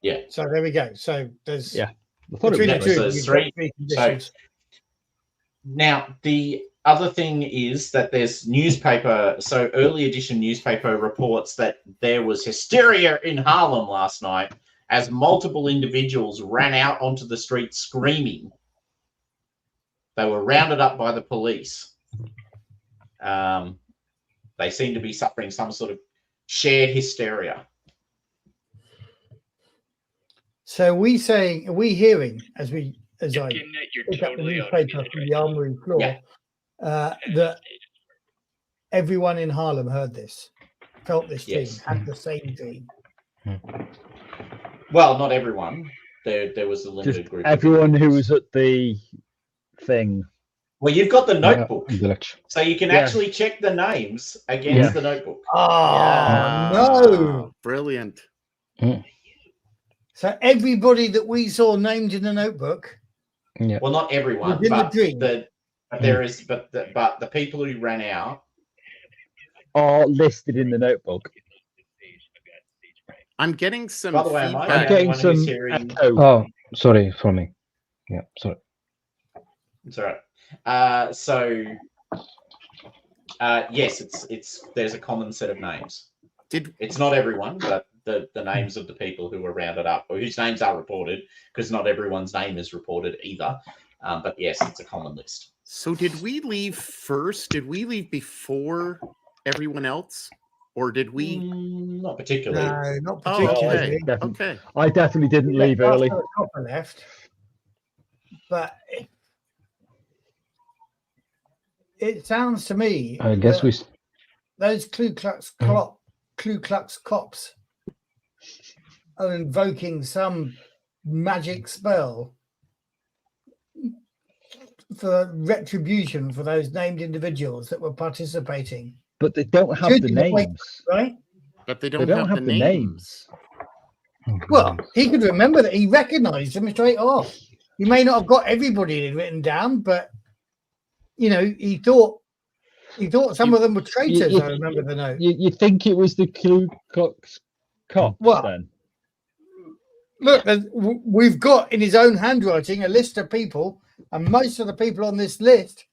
S1: Yeah.
S3: So there we go. So there's
S2: I thought
S3: between
S2: it
S3: the
S2: was
S3: two,
S1: so
S3: you've
S1: it's
S3: got
S1: 3.
S3: 3 conditions.
S1: Now, the other thing is that there's newspaper, so early edition newspaper reports that there was hysteria in Harlem last night as multiple individuals ran out onto the street screaming. They were rounded up by the police. They seem to be suffering some sort of shared hysteria.
S3: So are we hearing as I pick up the newspaper from the armory floor that everyone in Harlem heard this, felt this dream, had the same dream?
S1: Well, not everyone. There was a limited
S2: Just
S1: group.
S2: everyone who was at the thing.
S1: Well, you've got the notebook,
S4: The lecture.
S1: so you can
S2: Yeah.
S1: actually check the names against the notebook.
S3: Oh no!
S5: Brilliant.
S3: So everybody that we saw named in the notebook.
S4: Yeah.
S1: Well, not everyone,
S3: Within the
S1: but
S3: dream.
S1: the people who ran out
S2: Are listed in the notebook.
S5: I'm getting some
S1: By the way, am I
S5: feedback.
S2: I'm
S1: the
S2: getting
S1: only one who's
S2: some
S1: hearing-
S2: echo.
S4: Oh, sorry for me. Yeah, sorry.
S1: It's all right. Yes, it's there's a common set of names. It's not everyone, but the names of the people who were rounded up, or whose names are reported, because not everyone's name is reported either. But yes, it's a common list.
S5: So did we leave first? Did we leave before everyone else? Or did we?
S1: Not particularly.
S3: No, not
S5: Oh,
S3: particularly.
S5: okay.
S2: Definitely.
S5: Okay.
S2: I definitely didn't leave
S3: After
S2: early.
S3: the copper left, but it sounds to me.
S4: I guess
S3: that those Ku Klux cops are invoking some magic spell for retribution for those named individuals that were participating.
S2: But they don't have the
S3: Shooting the plate.
S2: names.
S3: Right?
S5: But they
S2: They
S5: don't, have, the names.
S3: Well, he could remember that. He recognized them straight off. He may not have got everybody written down, but you know, he thought some of them were traitors. I remember the note.
S2: You think it was the Ku Klux cops then?
S3: Look, we've got in his own handwriting a list of people, and most of the people on this list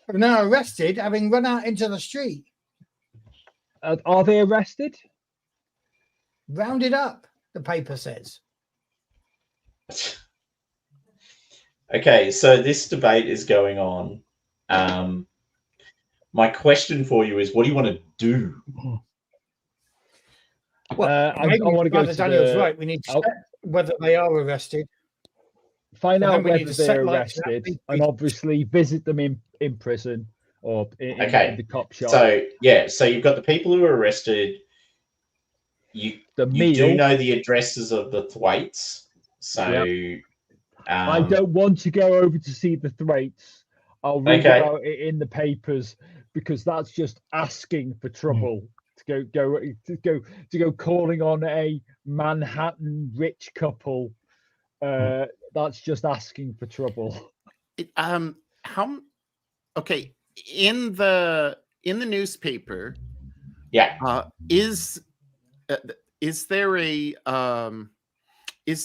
S3: are now arrested, having run out into the street.
S2: Are they arrested?
S3: Rounded up, the paper says.
S1: Okay, so this debate is going on. My question for you is, what do you want to do?
S3: Well,
S2: I want to go to
S3: Daniel's
S2: the,
S3: right. We need to check whether they are arrested.
S2: find
S3: And
S2: out
S3: then we need
S2: whether
S3: to set
S2: they're
S3: lights and
S2: arrested,
S3: have
S2: and obviously visit them in prison or in
S1: Okay.
S2: the cop shop.
S1: So yeah, so you've got the people who were arrested. You
S2: the
S1: you
S2: meal.
S1: do know the addresses of the Thwaites, so
S2: I don't want to go over to see the Thwaites. I'll read
S1: Okay.
S2: about it in the papers because that's just asking for trouble. To go calling on a Manhattan rich couple. That's just asking for trouble.
S5: How? Okay, in the newspaper, is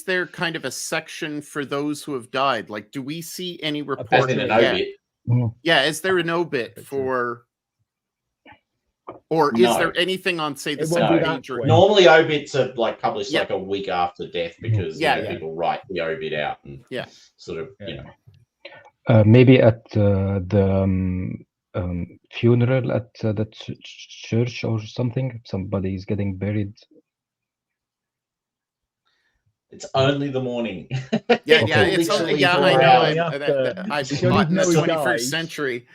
S5: there kind of a section for those who have died? Like, do we see any
S1: as
S5: report
S1: in an
S5: yet?
S1: obit.
S5: Yeah, is there an obit for, or is
S1: No.
S5: there anything on, say, the
S2: It won't be
S5: second
S2: that
S5: page? Or
S2: way.
S1: Normally, obits are like published
S5: Yeah.
S1: like a week after death because you
S5: Yeah,
S1: know,
S5: yeah.
S1: people write the obit out and
S5: Yeah.
S1: sort of you know.
S4: Maybe at the funeral at the church or something. Somebody is getting buried.
S1: It's only the morning.
S5: Yeah,
S4: Okay.
S5: it's
S1: Literally
S5: yeah,
S1: for
S5: I know.
S1: hours.
S5: I've
S2: You don't
S5: taught in
S2: even
S5: the
S2: know he
S5: 21st
S2: died.
S5: century.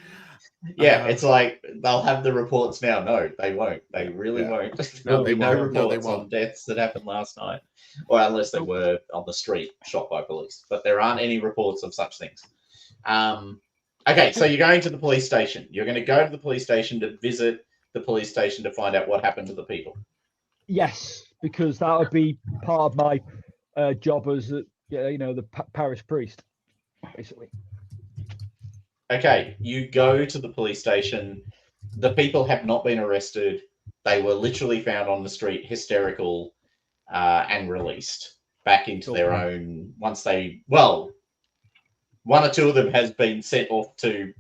S1: Yeah, it's like they'll have the reports now. No, they won't. They really
S5: Yeah.
S1: won't.
S5: No,
S1: There'll
S5: they
S1: be no
S5: won't. No, they
S1: reports on
S5: won't.
S1: deaths that happened last night, or unless they were on the street shot by police. But there aren't any reports of such things. Okay, so you're going to the police station. You're going to go to the police station to visit the police station to find out what happened to the people.
S2: Yes, because that would be part of my job as the parish priest, basically.
S1: Okay, you go to the police station. The people have not been arrested. They were literally found on the street, hysterical, and released back into their own. Once they, well, one or two of them has been sent off to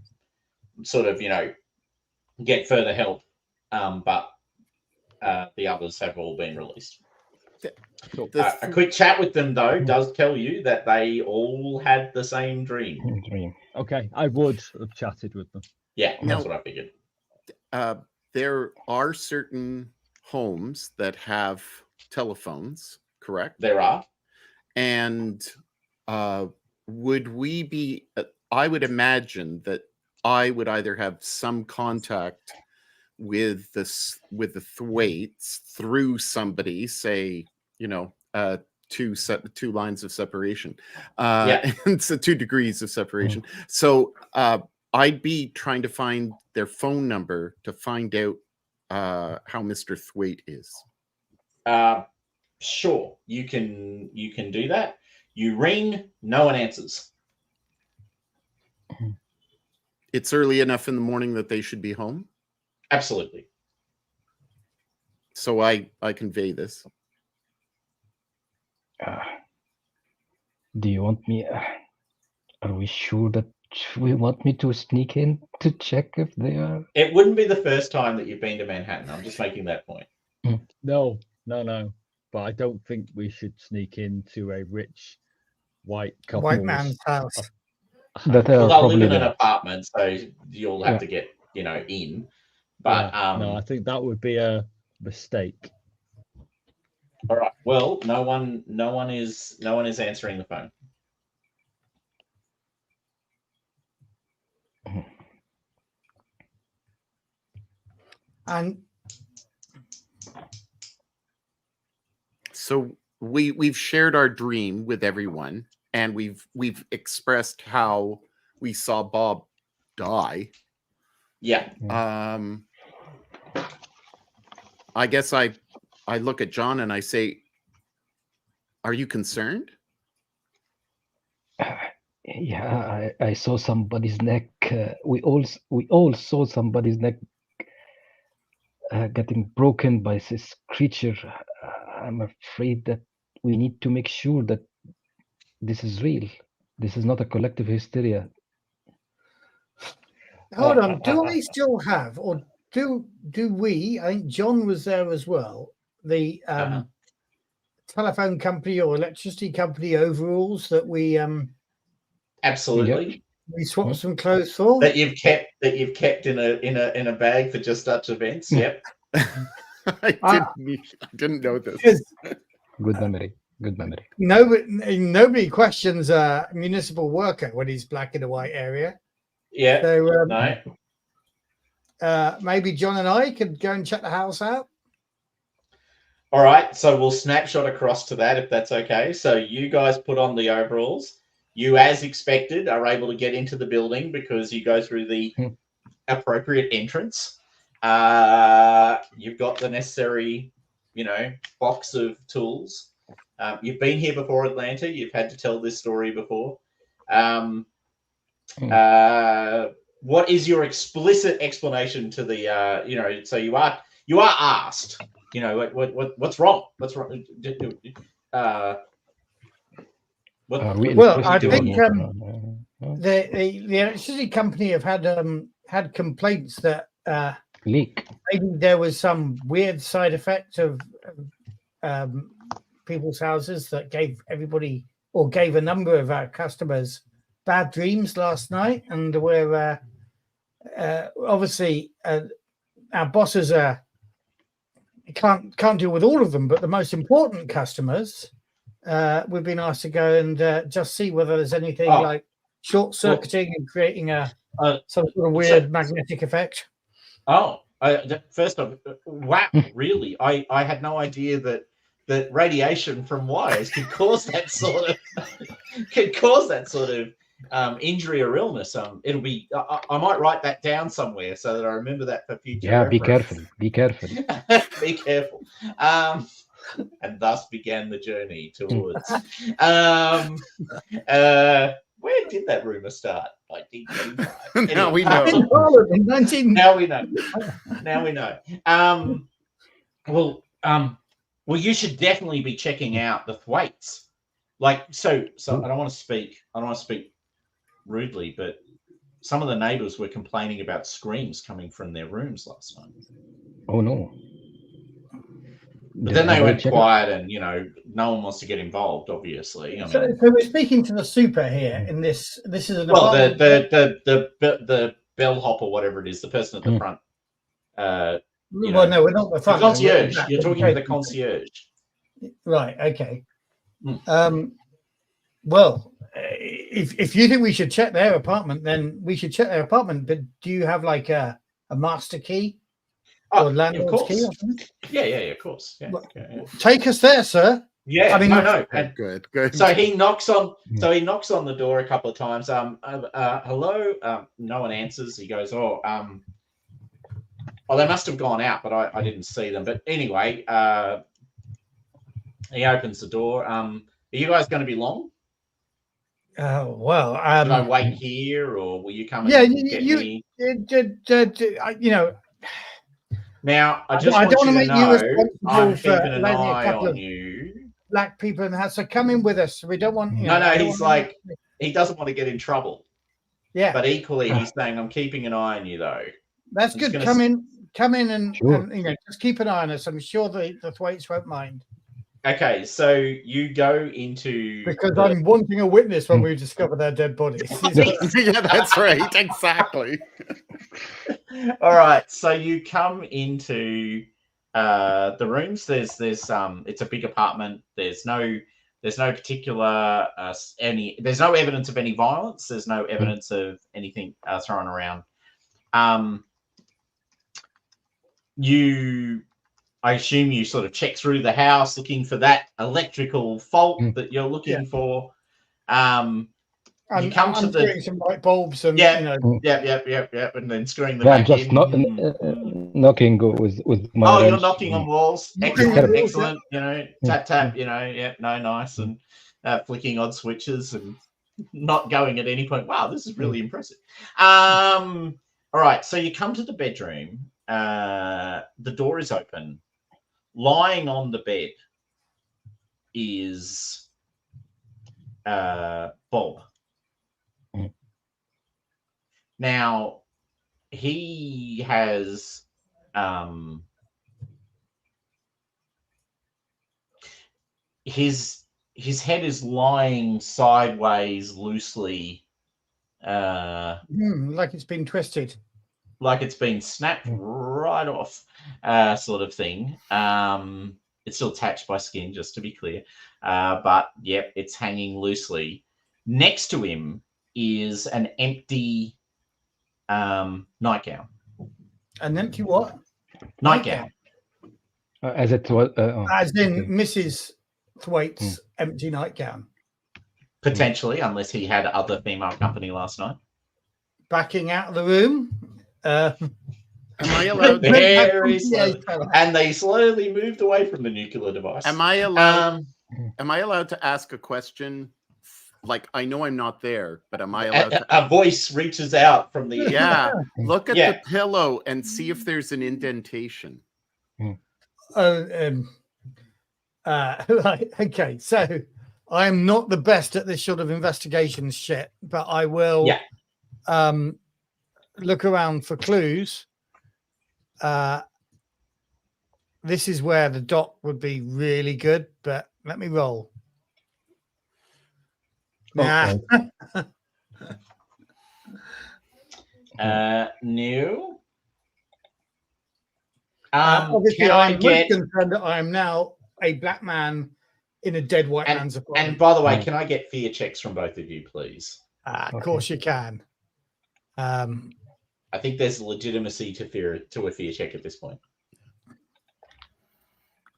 S1: sort of, get further help, but the others have all been released. A quick chat with them, though, does tell you that they all had the same dream.
S2: Okay, I would have chatted with them.
S1: Yeah, that's what I figured.
S5: There are certain homes that have telephones, correct?
S1: There are.
S5: And would we be, I would imagine that I would either have some contact with the Thwaites through somebody, say, two lines of separation, and so 2 degrees of separation. So I'd be trying to find their phone number to find out how Mr. Thwaite is.
S1: Sure, you can do that. You ring, no one answers.
S5: It's early enough in the morning that they should be home.
S1: Absolutely.
S5: So I convey this.
S4: Do you want me? Are we sure that we want me to sneak in to check if they are?
S1: It wouldn't be the first time that you've been to Manhattan. I'm just making that point.
S2: No. But I don't think we should sneak into a rich white
S3: man's house.
S4: That
S1: they'll live in an apartment, so you'll have to get in. But
S2: no, I think that would be a mistake.
S1: All right. Well, no one is answering the phone.
S3: And
S5: so we've shared our dream with everyone, and we've expressed how we saw Bob die.
S1: Yeah.
S5: I guess I look at John and I say, "Are you concerned?"
S4: Yeah, I saw somebody's neck. We all saw somebody's neck getting broken by this creature. I'm afraid that we need to make sure that this is real. This is not a collective hysteria.
S3: hold on, do I still have, or do we? I think John was there as well. The telephone company or electricity company overalls that we
S1: absolutely.
S3: We swapped some clothes for
S1: that you've kept in a bag for just such events. Yep.
S5: I didn't know this.
S4: Good memory.
S3: Nobody questions a municipal worker when he's black in a white area.
S1: Yeah.
S3: So
S1: no.
S3: Maybe John and I could go and check the house out.
S1: All right, so we'll snapshot across to that if that's okay. So you guys put on the overalls. You, as expected, are able to get into the building because you go through the appropriate entrance. You've got the necessary, box of tools. You've been here before, Atlanta. You've had to tell this story before. What is your explicit explanation to the, so you are asked, what's wrong? What's wrong?
S3: Well, I think the electricity company have had complaints that
S4: leak.
S3: maybe there was some weird side effect of people's houses that gave everybody or gave a number of our customers bad dreams last night, and we're obviously our bosses can't deal with all of them, but the most important customers, we've been asked to go and just see whether there's anything like short circuiting and creating some sort of weird magnetic effect.
S1: First off, wow, really? I had no idea that radiation from wires could cause that sort of injury or illness. It'll be. I might write that down somewhere so that I remember that for future.
S4: Yeah,
S1: reference.
S4: Be careful.
S1: Be careful. And thus began the journey towards. Where did that rumor start? Like 1985.
S5: Now we know.
S1: Now we know. Well, you should definitely be checking out the Thwaites. Like, so I don't want to speak rudely, but some of the neighbors were complaining about screams coming from their rooms last night.
S4: Oh no.
S1: But then they went quiet, and no one wants to get involved. Obviously,
S3: so we're speaking to the super here. In this is an
S1: the bellhop or whatever it is, the person at the front.
S3: Well, no, we're not the front.
S1: The concierge. You're talking to the concierge,
S3: right? Okay. Well, if you think we should check their apartment, then we should check their apartment. But do you have like a master key? Or landlord's key or something?
S1: Yeah, of course. Yeah.
S3: Take us there, sir.
S1: Yeah, I mean, no.
S5: Good.
S1: So he knocks on the door a couple of times. Hello. No one answers. He goes, they must have gone out, but I didn't see them. But anyway, he opens the door. Are you guys going to be long?
S3: Well,
S1: should I wait here, or will you come and get me? Now, I don't want to make you responsible for letting a couple of black people in the house. So come in with us. We don't want. No. He's like, he doesn't want to get in trouble.
S3: Yeah.
S1: But equally, he's saying, "I'm keeping an eye on you, though."
S3: That's good. Come in, and just keep an eye on us. I'm sure the Thwaites won't mind.
S1: Okay, so you go into
S3: because I'm wanting a witness when we discover their dead bodies.
S5: Yeah, that's right. Exactly.
S1: All right, so you come into the rooms. There's it's a big apartment. There's no particular there's no evidence of any violence. There's no evidence of anything thrown around. I assume you sort of check through the house looking for that electrical fault that you're looking for. You come to the
S3: some light bulbs and
S1: yep, and then screwing them
S4: I'm
S1: back
S4: just
S1: in.
S4: knocking with my.
S1: Oh, you're knocking on walls. Excellent. Tap. Nice, and flicking on switches and not going at any point. Wow, this is really impressive. All right, so you come to the bedroom. The door is open. Lying on the bed is Bob. Now, he has his head is lying sideways loosely,
S3: like it's been twisted,
S1: like it's been snapped right off, sort of thing. It's still attached by skin, just to be clear, but yep, it's hanging loosely. Next to him is an empty nightgown.
S3: An empty what?
S1: Nightgown.
S4: As it was.
S3: As in
S4: okay.
S3: Mrs. Thwaite's empty nightgown.
S1: Potentially, unless he had other female company last night.
S3: Backing out of the room.
S5: Am I allowed?
S1: Very slowly. And they slowly moved away from the nuclear device.
S5: Am I allowed? Am I allowed to ask a question? Like, I know I'm not there, but am I allowed to?
S1: A voice reaches out from the
S5: Yeah, look at the pillow and see if there's an indentation.
S3: Right, okay, so I'm not the best at this sort of investigation shit, but I will look around for clues. This is where the doc would be really good, but let me roll. Nah.
S1: New.
S3: Obviously, I'm concerned that I am now a black man in a dead white man's apartment.
S1: And by the way, can I get fear checks from both of you, please?
S3: Of course you can.
S1: I think there's legitimacy to a fear check at this point.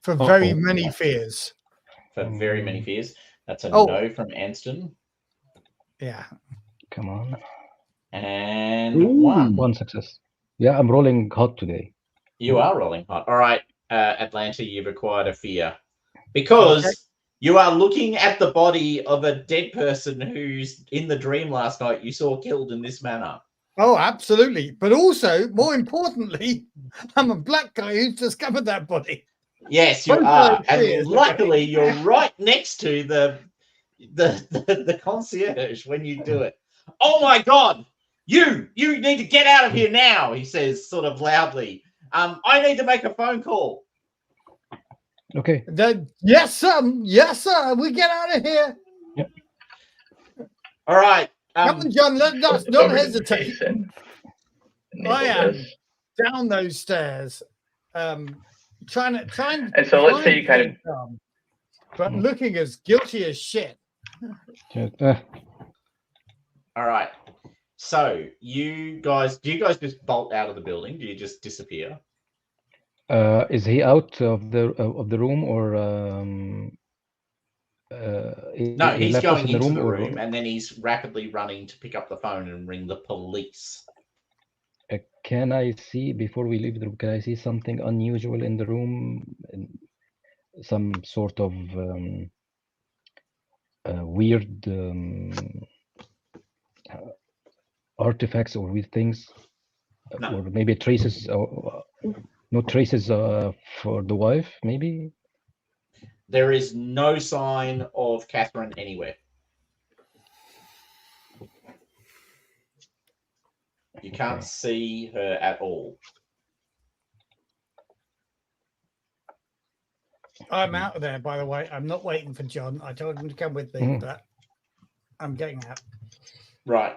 S3: For very many fears.
S1: For very many fears. That's a no from Anston.
S3: Yeah.
S4: Come on.
S1: And
S4: one success. Yeah, I'm rolling hot today.
S1: You are rolling hot. All right, Atlanta, you've acquired a fear. Because you are looking at the body of a dead person who's in the dream last night you saw killed in this manner.
S3: Oh, absolutely. But also, more importantly, I'm a black guy who's discovered that body.
S1: Yes, you are. And luckily, you're right next to the concierge when you do it. Oh, my God. You need to get out of here now, he says sort of loudly. I need to make a phone call.
S4: Okay.
S3: Yes, sir. We get out of here.
S4: Yep.
S1: All right.
S3: Come on, John. Let's not hesitate. I am down those stairs, trying.
S6: And so let's say you kind of,
S3: but looking as guilty as shit.
S1: All right. So do you guys just bolt out of the building? Do you just disappear?
S4: Is he out of the room or?
S1: No, he's going into the room and then he's rapidly running to pick up the phone and ring the police.
S4: Can I see, before we leave the room, can I see something unusual in the room? Some sort of weird artifacts or weird things?
S1: No.
S4: Or maybe traces, or no traces for the wife, maybe?
S1: There is no sign of Catherine anywhere. You can't see her at all.
S3: I'm out of there, by the way. I'm not waiting for John. I told him to come with me, but I'm getting out.
S1: Right.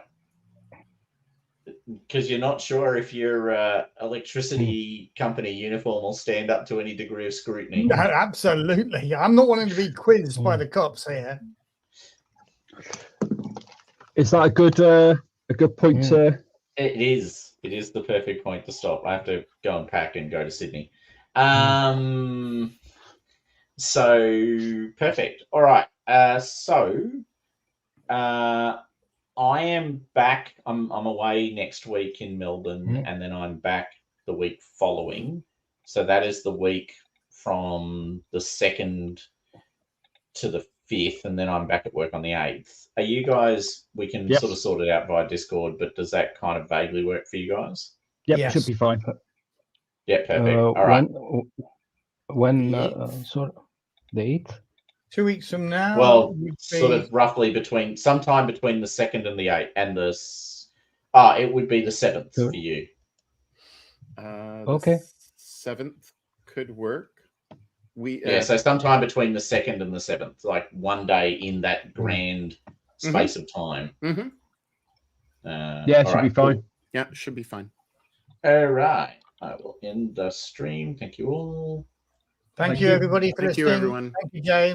S1: Because you're not sure if your electricity company uniform will stand up to any degree of scrutiny.
S3: No, absolutely. I'm not wanting to be quizzed by the cops here.
S2: Is that a good point to...
S1: It is. It is the perfect point to stop. I have to go and pack and go to Sydney. So perfect. All right. I am back. I'm away next week in Melbourne, and then I'm back the week following. So that is the week from the 2nd to the 5th, and then I'm back at work on the 8th. Are you guys? We can sort of sort it out via Discord, but does that kind of vaguely work for you guys?
S2: Yep,
S3: Yes.
S2: should be fine.
S1: Yeah, perfect. All right.
S4: When sorry, the 8th?
S3: 2 weeks from now.
S1: Well, sort of roughly sometime between the 2nd and the 8th, and it would be the 7th for you.
S4: Okay.
S5: 7th could work.
S1: So sometime between the 2nd and the 7th, like one day in that grand space of time.
S5: Mm-hmm.
S2: It should be fine.
S5: Cool. Yeah, it should be fine.
S1: All right. I will end the stream. Thank you all.
S3: Thank you, everybody, for listening.
S5: Thank you, everyone.
S3: Thank you, James.